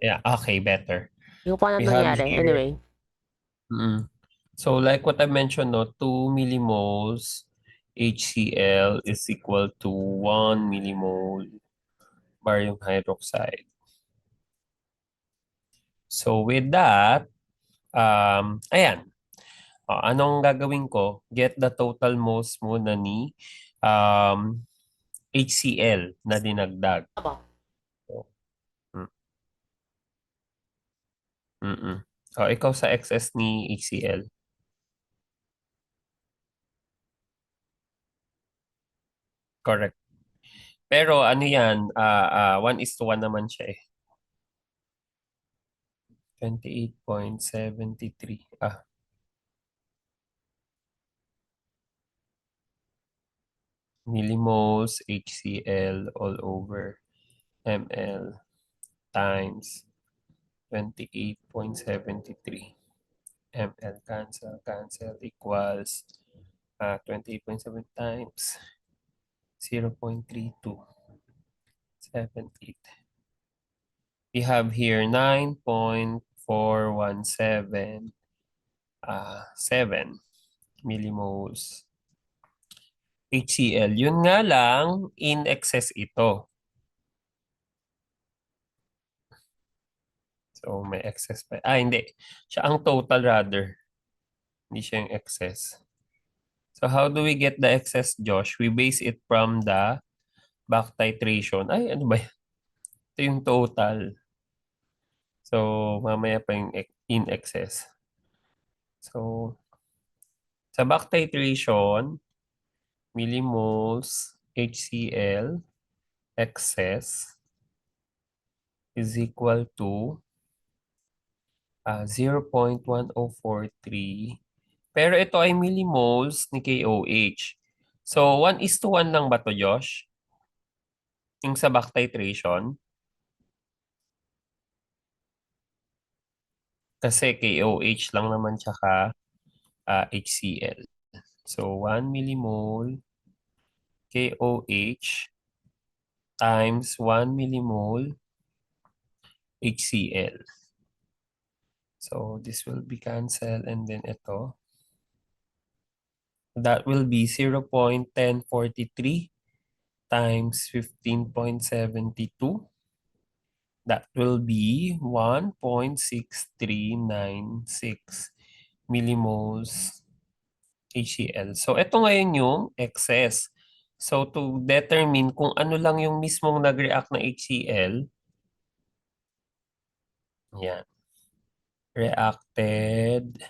yeah, okay, better. Yung pa na We have nangyari. here, Anyway. so like what I mentioned, no, 2 millimoles HCl is equal to 1 millimole barium hydroxide. So with that, ayan. Anong gagawin ko? Get the total moles muna ni HCl na dinagdag. Aba. So, mm, mm. Ikaw sa excess ni HCl. Correct. Pero ano yan, 1:1 naman siya eh. 28.73. Millimoles HCl all over ml times 28.73 ml cancel equals 28.7 times 0.3278. We have here 9.417 7 millimoles HCl. Yun nga lang, in excess ito. So, may excess pa. Hindi. Siya ang total rather. Hindi siya yung excess. So, how do we get the excess, Josh? We base it from the back titration. Ano ba yan? Ito yung total. So, mamaya pa yung in excess. So, sa back titration, millimoles HCl excess is equal to 0.1043. Pero ito ay millimoles ni KOH. So, 1:1 lang ba to, Josh? Yung sa back titration? Kasi KOH lang naman tsaka HCl. So, 1 millimole KOH times 1 millimole HCl. So, this will be cancelled and then ito. That will be 0.1043 times 15.72. That will be 1.6396 millimoles HCl. So, ito ngayon yung excess. So, to determine kung ano lang yung mismong nag-react na HCl, yan, reacted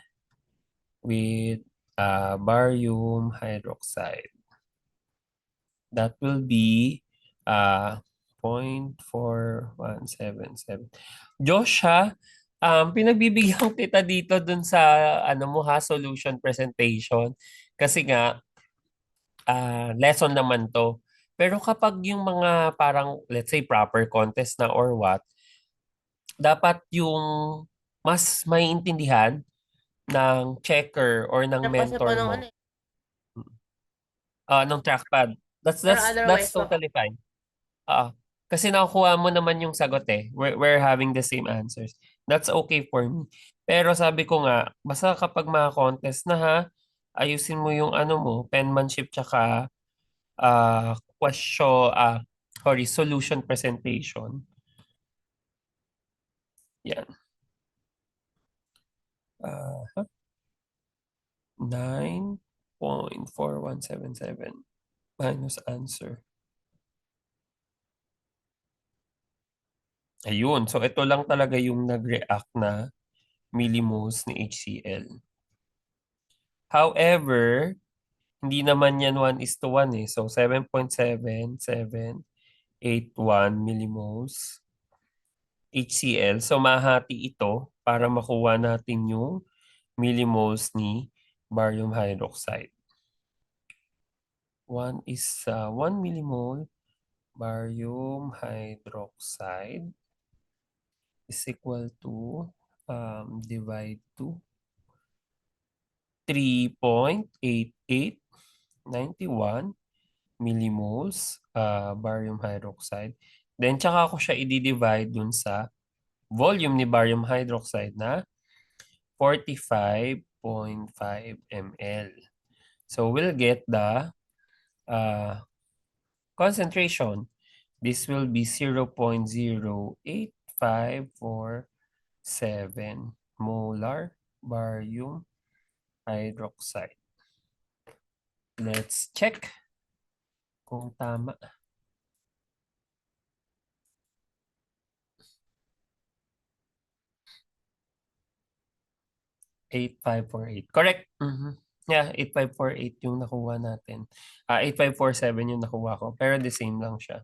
with barium hydroxide. That will be 0.4177. Josh, ha, pinagbibigyan kita dito dun sa solution presentation. Kasi nga, lesson naman to. Pero kapag yung mga parang, let's say, proper contest na or what, dapat yung mas maiintindihan ng checker or ng Kasi po mentor nung ano mo, eh. ng trackpad. That's Pero that's that's otherwise, totally fine. Ah, kasi nakukuha mo naman yung sagot eh. We're having the same answers. That's okay for me. Pero sabi ko nga, basta kapag mga contest na ha, ayusin mo yung penmanship tsaka question, solution presentation. Yan. 9.4177. Minus answer. Ayun. So, ito lang talaga yung nag-react na millimoles ni HCl. However, hindi naman yan 1:1 eh. So, 7.7781 millimoles HCl. So, mahati ito para makuha natin yung millimoles ni barium hydroxide. 1 millimole barium hydroxide is equal to divide to 3.8891 millimoles barium hydroxide. Then, tsaka ko siya i-divide dun sa volume ni barium hydroxide na 45.5 ml. So, we'll get the concentration. This will be 0.08547 molar barium hydroxide. Let's check kung tama. 8548. Correct. Yeah, 8548 yung nakuha natin. 8547 yung nakuha ko. Pero the same lang siya.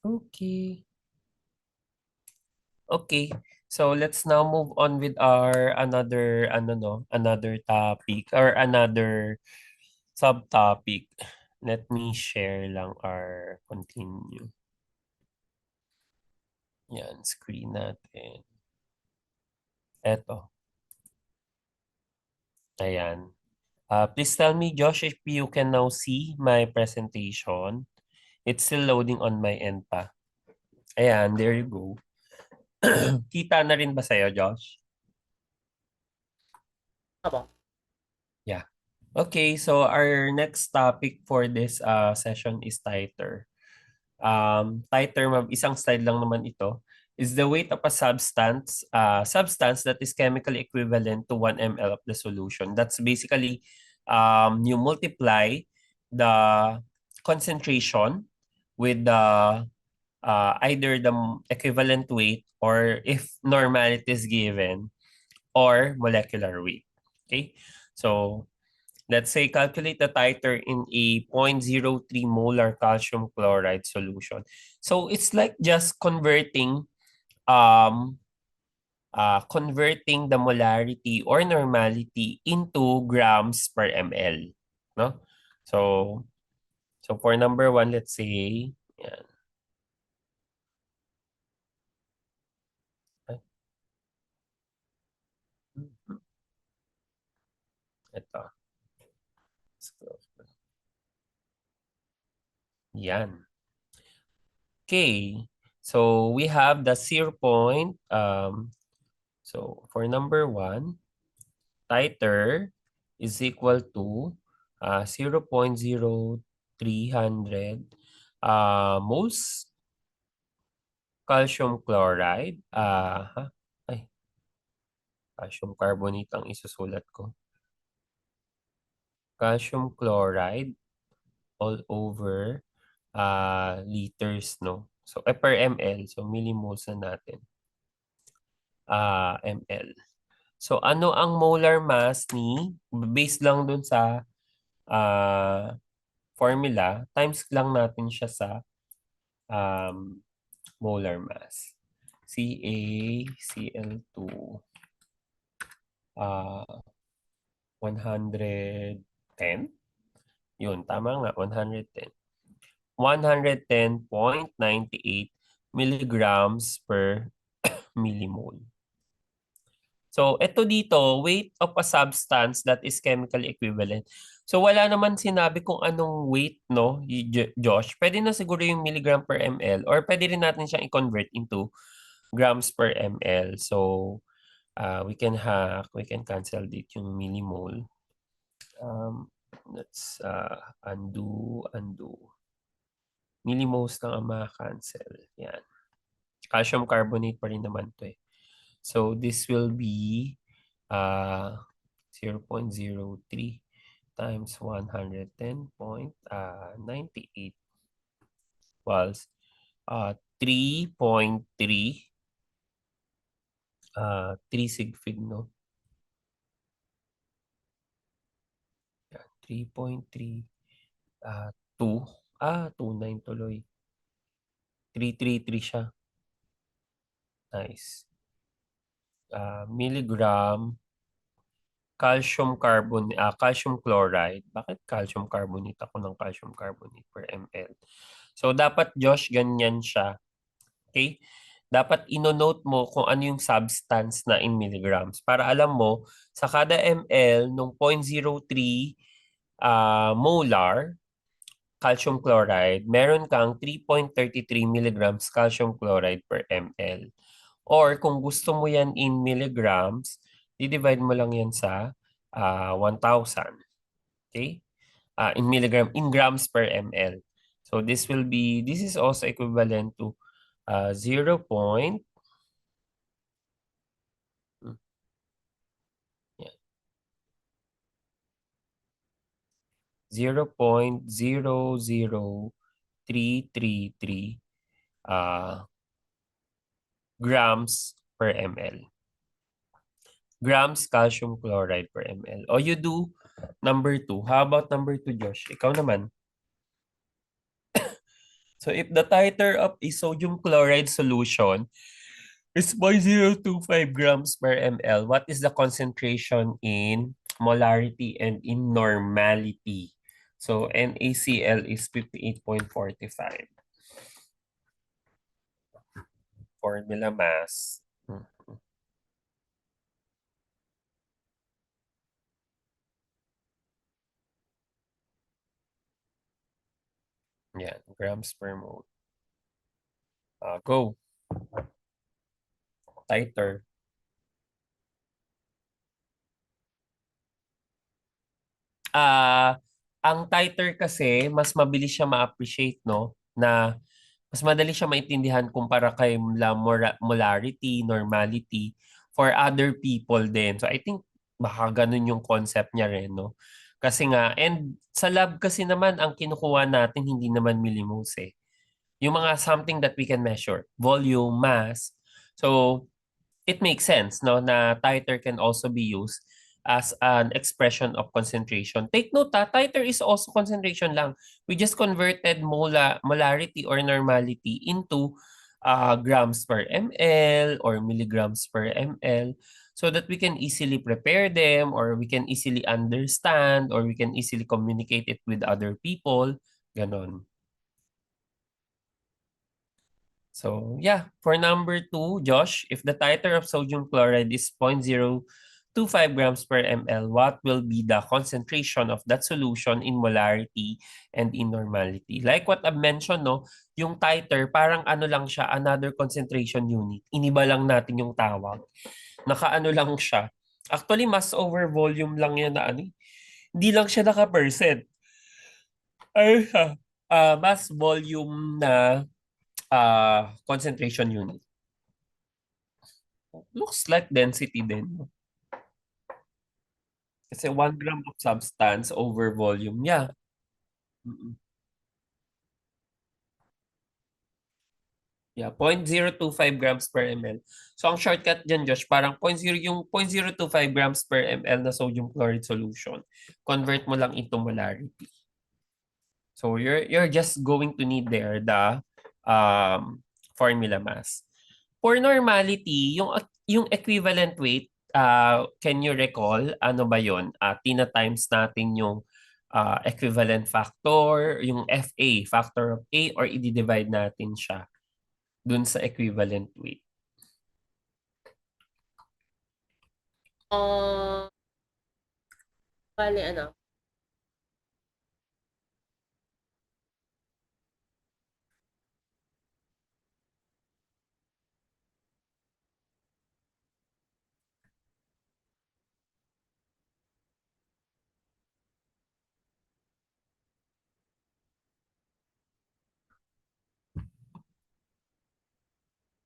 Okay. Okay. So let's now move on with our another topic or another subtopic. Let me share lang our continue. Yan, screen natin. Eto. Ayan. Please tell me, Josh, if you can now see my presentation. It's still loading on my end pa. Ayan, there you go. Kita na rin ba sa'yo, Josh? Apo. Yeah. Okay, so our next topic for this session is titer. Titer, isang slide lang naman ito, is the weight of a substance that is chemically equivalent to 1 ml of the solution. That's basically you multiply the concentration with the either the equivalent weight or if normality is given or molecular weight. Okay, so let's say calculate the titer in a 0.03 molar calcium chloride solution. So it's like just um converting the molarity or normality into grams per ml, no? So for number 1, let's say, yan. Ito. Yan. Okay. So we have the 0 point. So for number 1, titer is equal to 0.0300 moles calcium chloride. Ay, calcium carbonate ang isusulat ko. Calcium chloride all over liters, no? So, per ml. So, millimoles na natin. Ml. So, ano ang molar mass ni, based lang dun sa formula, times lang natin siya sa molar mass. CaCl2 110. Yun, tama nga, 110. 110.98 milligrams per millimole. So, ito dito, weight of a substance that is chemically equivalent. So, wala naman sinabi kung anong weight, no, Josh. Pwede na siguro yung milligram per ml or pwede rin natin siyang i-convert into grams per ml. So, we can cancel dito yung millimole. Let's undo. Millimoles lang ang maka-cancel. Yan. Calcium carbonate pa rin naman to eh. So, this will be 0.03 times 110.98 equals 3.3 3 sig fig, no? 3.3 2 29 tuloy. 333 siya. Nice. Milligram calcium chloride. Bakit calcium carbonate ako ng calcium carbonate per ml? So, dapat, Josh, ganyan siya. Okay? Dapat ino-note mo kung ano yung substance na in milligrams para alam mo sa kada ml nung 0.03 molar calcium chloride, meron kang 3.33 milligrams calcium chloride per ml. Or kung gusto mo yan in milligrams, di-divide mo lang yan sa 1,000. Okay? In grams per ml. So this is also equivalent to 0. Yeah, 0.00333 grams per ml. Grams calcium chloride per ml. O you do number 2. How about number 2, Josh? Ikaw naman. So if the titer of a sodium chloride solution is 0.025 grams per ml, what is the concentration in molarity and in normality? So NaCl is 58.45. Formula mass. Yeah, grams per mole. Go. Titer. Ang titer kasi, mas mabilis siya ma-appreciate, no? Na mas madali siya maintindihan kumpara kay molarity, normality for other people din. So I think baka ganun yung concept niya rin, no? Kasi nga, and sa lab kasi naman, ang kinukuha natin hindi naman millimoles eh. Yung mga something that we can measure, volume, mass. So it makes sense, no, na titer can also be used as an expression of concentration. Take note, titer is also concentration lang. We just converted molarity or normality into grams per ml or milligrams per ml so that we can easily prepare them or we can easily understand or we can easily communicate it with other people. Ganon. So yeah, for number 2, Josh, if the titer of sodium chloride is 0.025 grams per ml, what will be the concentration of that solution in molarity and in normality? Like what I've mentioned, no, yung titer, parang ano lang siya, another concentration unit. Iniba lang natin yung tawag. Nakaano lang siya. Actually, mass over volume lang yan na ano. Hindi lang siya naka-percent. Ay, mass volume na concentration unit. Looks like density din. Kasi 1 gram of substance over volume. Yeah. Mm-mm. Yeah, 0.025 grams per ml. So ang shortcut dyan, Josh, parang yung 0.025 grams per ml na sodium chloride solution, convert mo lang into molarity. So you're just going to need there the formula mass. For normality, yung equivalent weight, can you recall ano ba 'yon? Tina-times natin yung equivalent factor, yung FA, factor of A, or i-divide natin siya dun sa equivalent weight. Bali ano,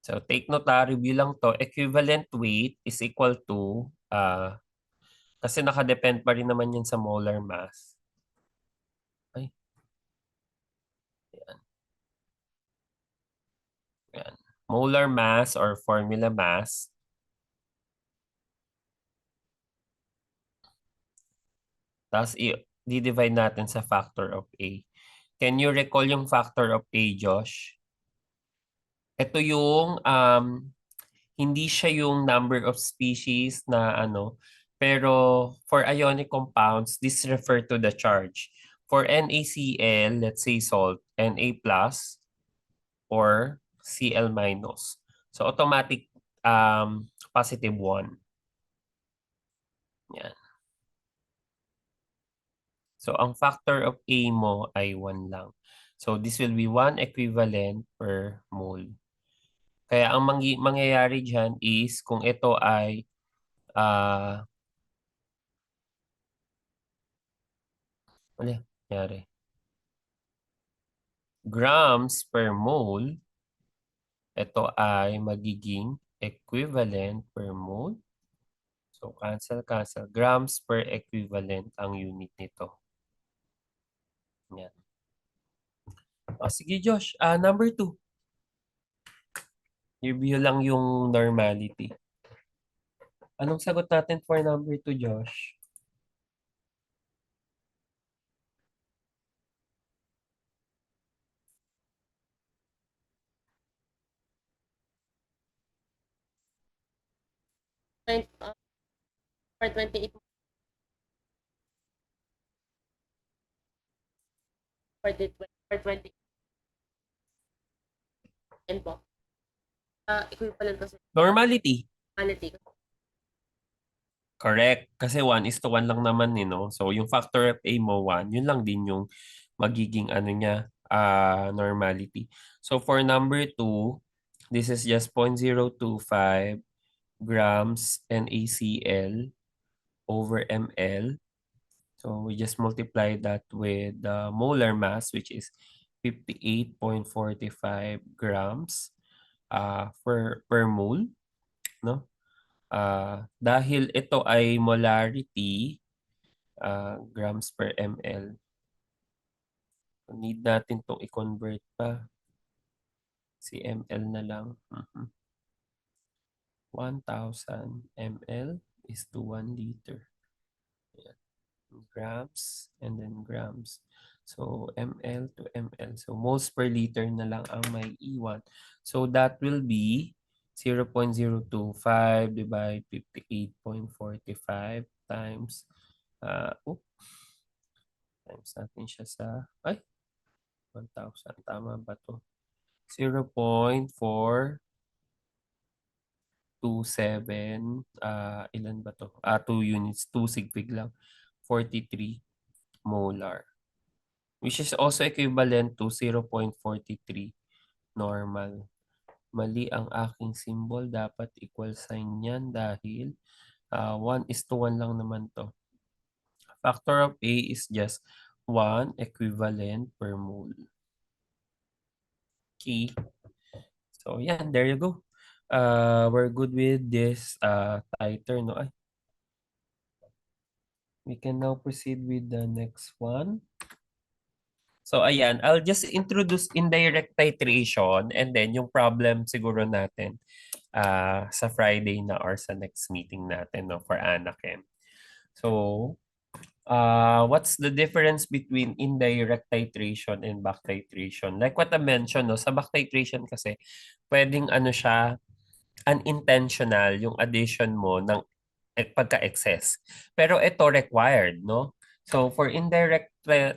So take note, review lang to. Equivalent weight is equal to Kasi nakadepend pa rin naman yan sa molar mass. Ay, yan. Yan. Molar mass or formula mass. Tapos i-divide natin sa factor of A. Can you recall yung factor of A, Josh? Ito yung hindi siya yung number of species na ano, pero for ionic compounds, this refer to the charge. For NaCl, let's say salt, Na plus or Cl minus. So automatic positive 1. Yan. So ang factor of A mo ay 1 lang. So this will be 1 equivalent per mole. Kaya ang mangyayari dyan is kung ito ay ano nangyari? Grams per mole, ito ay magiging equivalent per mole. So cancel, cancel. Grams per equivalent ang unit nito. Yan. O, sige Josh, number 2. Review lang yung normality. Anong sagot natin for number 2, Josh? For 28 for 20 and po. Equivalent kasi Normality. quality. Correct. Kasi 1:1 lang naman no? So yung factor of A mo 1, yun lang din yung magiging ano niya, normality. So for number 2, this is just 0.025 grams NaCl over ml. So we just multiply that with the molar mass, which is 58.45 grams per mole, no? Dahil ito ay molarity, grams per ml, need natin itong i-convert pa. Si ml na lang. 1,000 ml is to 1 liter. Ayan. Grams and then grams. So ml to ml. So moles per liter na lang ang may iwan. So that will be 0.025 divide 58.45 times times natin siya sa 1,000. Tama ba to? 0.427 ilan ba to? 2 units, 2 sigpig lang. 43 molar. Which is also equivalent to 0.43 normal. Mali ang aking symbol. Dapat equal sign yan dahil 1:1 lang naman to. Factor of A is just 1 equivalent per mole. Okay. So yan, there you go. We're good with this titer, no? We can now proceed with the next one. So ayan, I'll just introduce indirect titration and then yung problem siguro natin sa Friday na or sa next meeting natin, no, for Anakim. So what's the difference between indirect titration and back titration? Like what I mentioned, no, sa back titration kasi pwedeng ano siya, unintentional yung addition mo ng pagka-excess. Pero ito required, no? So for indirect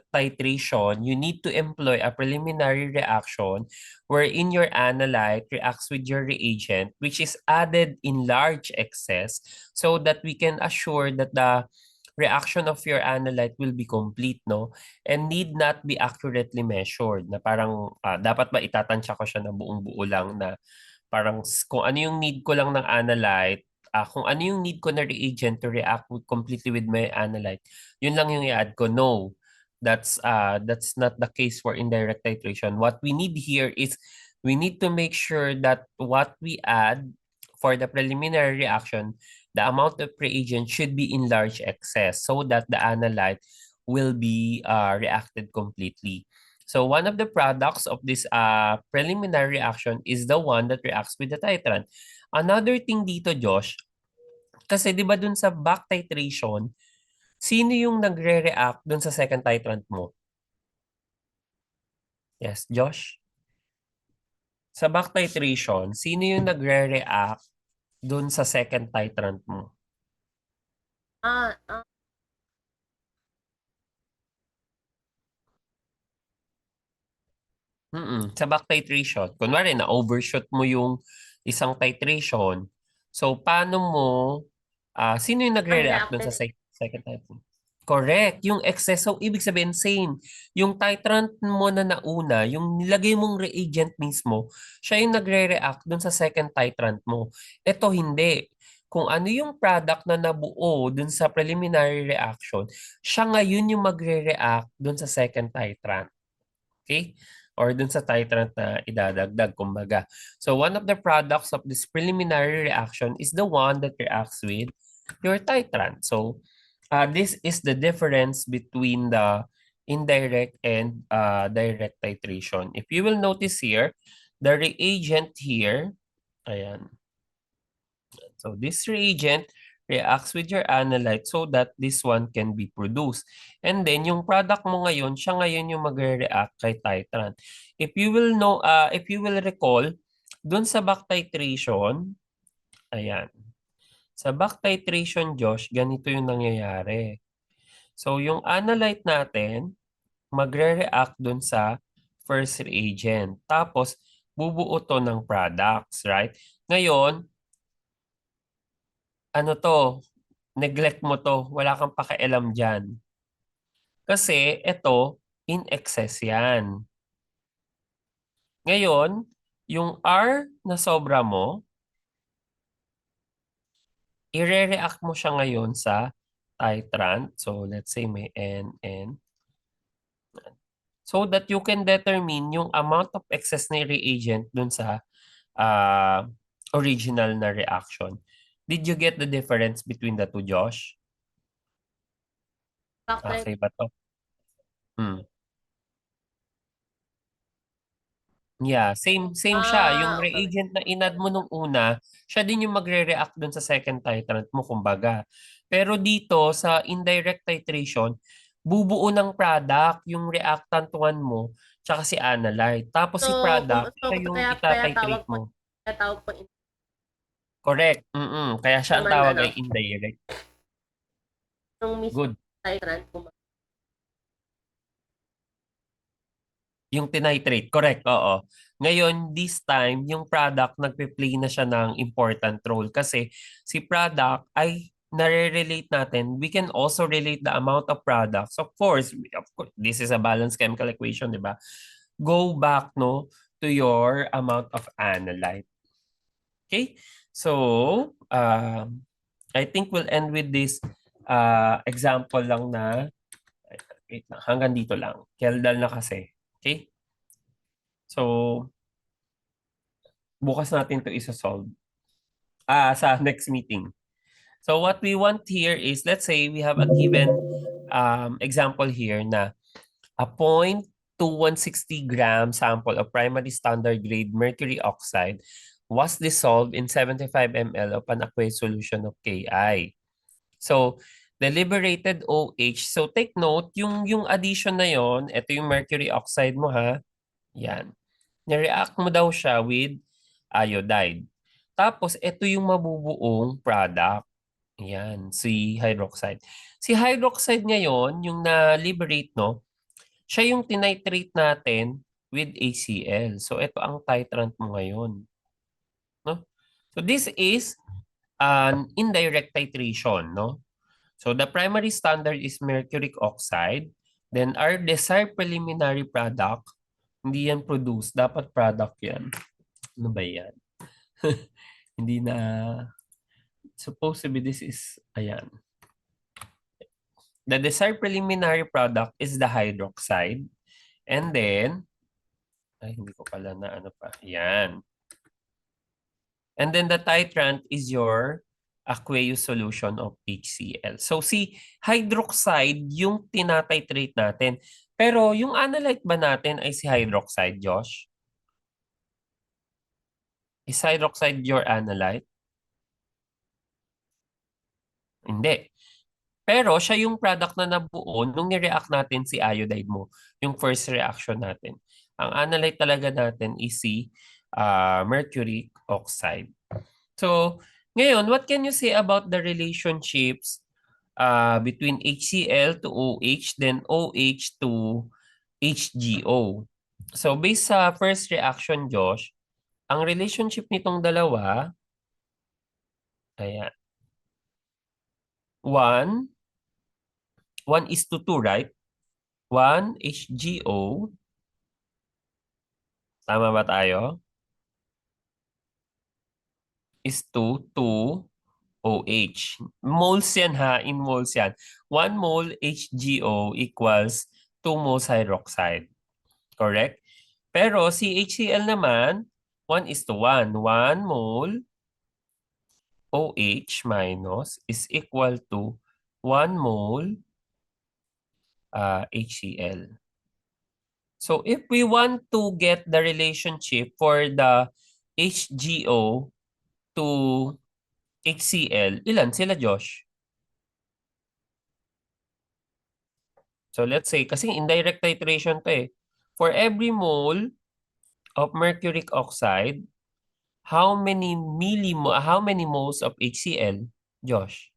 titration, you need to employ a preliminary reaction wherein your analyte reacts with your reagent, which is added in large excess so that we can assure that the reaction of your analyte will be complete, no? And need not be accurately measured. Na parang dapat ba itatansya ko siya na buong buo lang na parang kung ano yung need ko lang ng analyte, kung ano yung need ko na reagent to react completely with my analyte, yun lang yung i-add ko. No, that's not the case for indirect titration. What we need here is we need to make sure that what we add for the preliminary reaction, the amount of reagent should be in large excess so that the analyte will be reacted completely. So one of the products of this preliminary reaction is the one that reacts with the titrant. Another thing dito, Josh, kasi di ba dun sa back titration, sino yung nagre-react dun sa second titrant mo? Yes, Josh? Sa back titration, sino yung nagre-react dun sa second titrant mo? Ah, ah, Sa back titration, kunwari na-overshoot mo yung isang titration. So, paano mo, sino yung ang nagre-react dun sa reactant second titrant? Correct. Yung excess. So, ibig sabihin, same. Yung titrant mo na nauna, yung nilagay mong reagent mismo, siya yung nagre-react dun sa second titrant mo. Ito, hindi. Kung ano yung product na nabuo dun sa preliminary reaction, siya ngayon yung magre-react dun sa second titrant. Okay? Or dun sa titrant na idadagdag, kumbaga. So, one of the products of this preliminary reaction is the one that reacts with your titrant. So, this is the difference between the indirect and direct titration. If you will notice here, the reagent here, ayan. So, this reagent reacts with your analyte so that this one can be produced. And then, yung product mo ngayon, siya ngayon yung magre-react kay titrant. If you will know, if you will recall, dun sa back titration, ayan. Sa back titration, Josh, ganito yung nangyayari. So, yung analyte natin, magre-react dun sa first reagent. Tapos, bubuo to ng products, right? Ngayon, ano to, neglect mo to, wala kang pakialam dyan. Kasi ito, in excess yan. Ngayon, yung R na sobra mo, ire-react mo siya ngayon sa titrant. So, let's say may N. So that you can determine yung amount of excess na reagent dun sa uh, original na reaction. Did you get the difference between the two, Josh? backlight. Okay ba to? Hmm. Yeah, same siya. Yung Okay. reagent na inad mo nung una, siya din yung magre-react dun sa second titrant mo, kumbaga. Pero dito, sa indirect titration, bubuo ng product, yung reactant 1 mo, tsaka si analyte. Tapos So, si product, siya yung kaya tawag itatitrate po, mo. kaya tawag po Correct. Kaya siya ang naman tawag ano, ay indirect. yung mismo Good. titrant po. Yung tinitrate, correct, oo. Ngayon, this time, yung product, nagpe-play na siya ng important role kasi si product ay nare-relate natin. We can also relate the amount of products. Of course, this is a balanced chemical equation, di ba? Go back, no, to your amount of analyte. Okay? So, I think we'll end with this example lang na, wait lang, hanggang dito lang. Keldal na kasi. Okay? So, bukas natin to isa-solve sa next meeting. So what we want here is, let's say we have a given example here na a 0.2160 gram sample of primary standard grade mercury oxide was dissolved in 75 ml of an aqueous solution of Ki. So, the liberated OH. So, take note, yung addition na yon, ito yung mercury oxide mo ha. Yan. Nireact mo daw siya with iodide. Tapos, ito yung mabubuong product. Yan, si hydroxide. Si hydroxide ngayon, yung na-liberate, no, siya yung tinitrate natin with ACl. So, ito ang titrant mo ngayon. No? So, this is an indirect titration. No? So, the primary standard is mercuric oxide. Then, our desired preliminary product, hindi yan produce. Dapat product yan. Ano ba yan? Hindi na, supposed to be this is, ayan. The desired preliminary product is the hydroxide. And then, ay hindi ko pala na ano pa. Yan. And then the titrant is your aqueous solution of HCl. So si hydroxide yung tinatitrate natin. Pero yung analyte ba natin ay si hydroxide, Josh? Is hydroxide your analyte? Hindi. Pero siya yung product na nabuo nung ni-react natin si iodide mo, yung first reaction natin. Ang analyte talaga natin is si mercury oxide. So, ngayon, what can you say about the relationships between HCl to OH, then OH to HGO? So, based sa first reaction, Josh, ang relationship nitong dalawa, ayan, 1, 1:2, right? 1 HGO, tama ba tayo? Is to 2 OH. Moles yan ha, in moles yan. 1 mole HGO equals 2 moles hydroxide. Correct? Pero si HCl naman, 1:1. 1 mole OH minus is equal to 1 mole HCl. So if we want to get the relationship for the HGO to HCl, ilan sila, Josh? So let's say, kasi indirect titration to eh. For every mole of mercuric oxide, how many moles of HCl, Josh?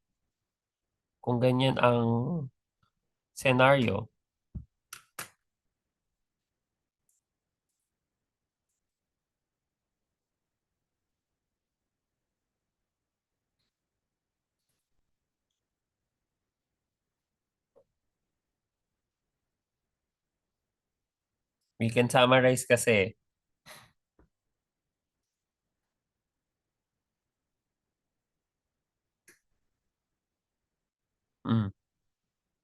Kung ganyan ang scenario. We can summarize kasi. Mm.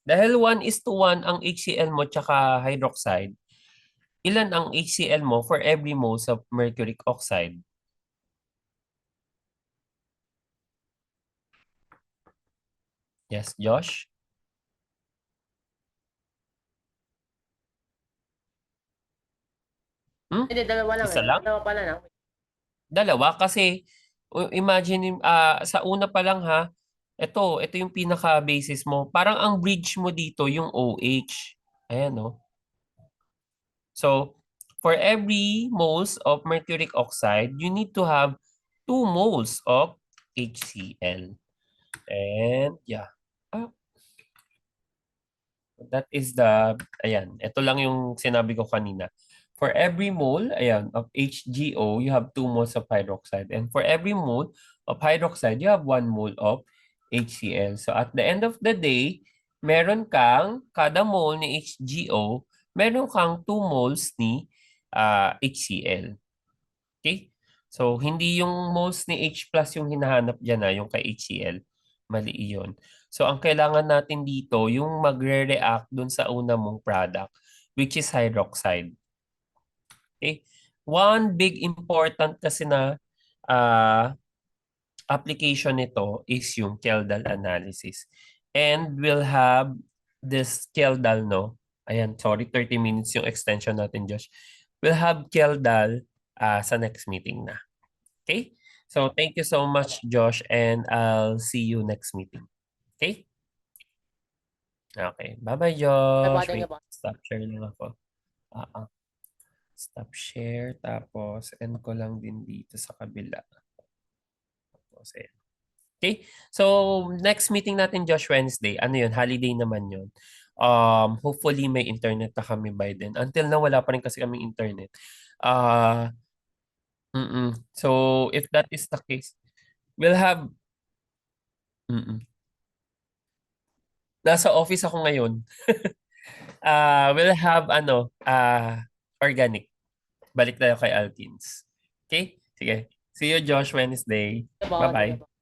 Dahil 1:1 ang HCl mo tsaka hydroxide, ilan ang HCl mo for every moles of mercuric oxide? Yes, Josh? Hmm? Hindi, dalawa lang Isa eh. lang? Dalawa pala na. Dalawa kasi imagine sa una pa lang ha, ito yung pinaka basis mo. Parang ang bridge mo dito yung OH. Ayan no. So for every moles of mercuric oxide, you need to have 2 moles of HCl. And yeah. Ah, that is ayan, ito lang yung sinabi ko kanina. For every mole, ayan, of HGO, you have 2 moles of hydroxide. And for every mole of hydroxide, you have 1 mole of HCl. So at the end of the day, meron kang, kada mole ni HGO, meron kang 2 moles ni HCl. Okay? So, hindi yung moles ni H plus yung hinahanap dyan yung kay HCl. Mali yun. So, ang kailangan natin dito, yung magre-react dun sa una mong product, which is hydroxide. Okay? One big important kasi na uh, application nito is yung Keldal analysis. And we'll have this Keldal, no? Ayan, sorry, 30 minutes yung extension natin, Josh. We'll have Keldal sa next meeting na. Okay? So, thank you so much, Josh, and I'll see you next meeting. Okay? Okay. Bye-bye, Josh. Thank you Wait, po. stop share lang ako. Stop share, tapos end ko lang din dito sa kabila. Tapos, ayan. Okay? So, next meeting natin, Josh, Wednesday. Ano yun? Holiday naman yun. Hopefully, may internet na kami by then. Until na, wala pa rin kasi kaming internet. So, if that is the case, we'll have... Mm-mm. Nasa office ako ngayon. We'll have organic. Balik tayo kay Alkins. Okay? Sige. See you, Josh, Wednesday. Thank you po. Bye-bye.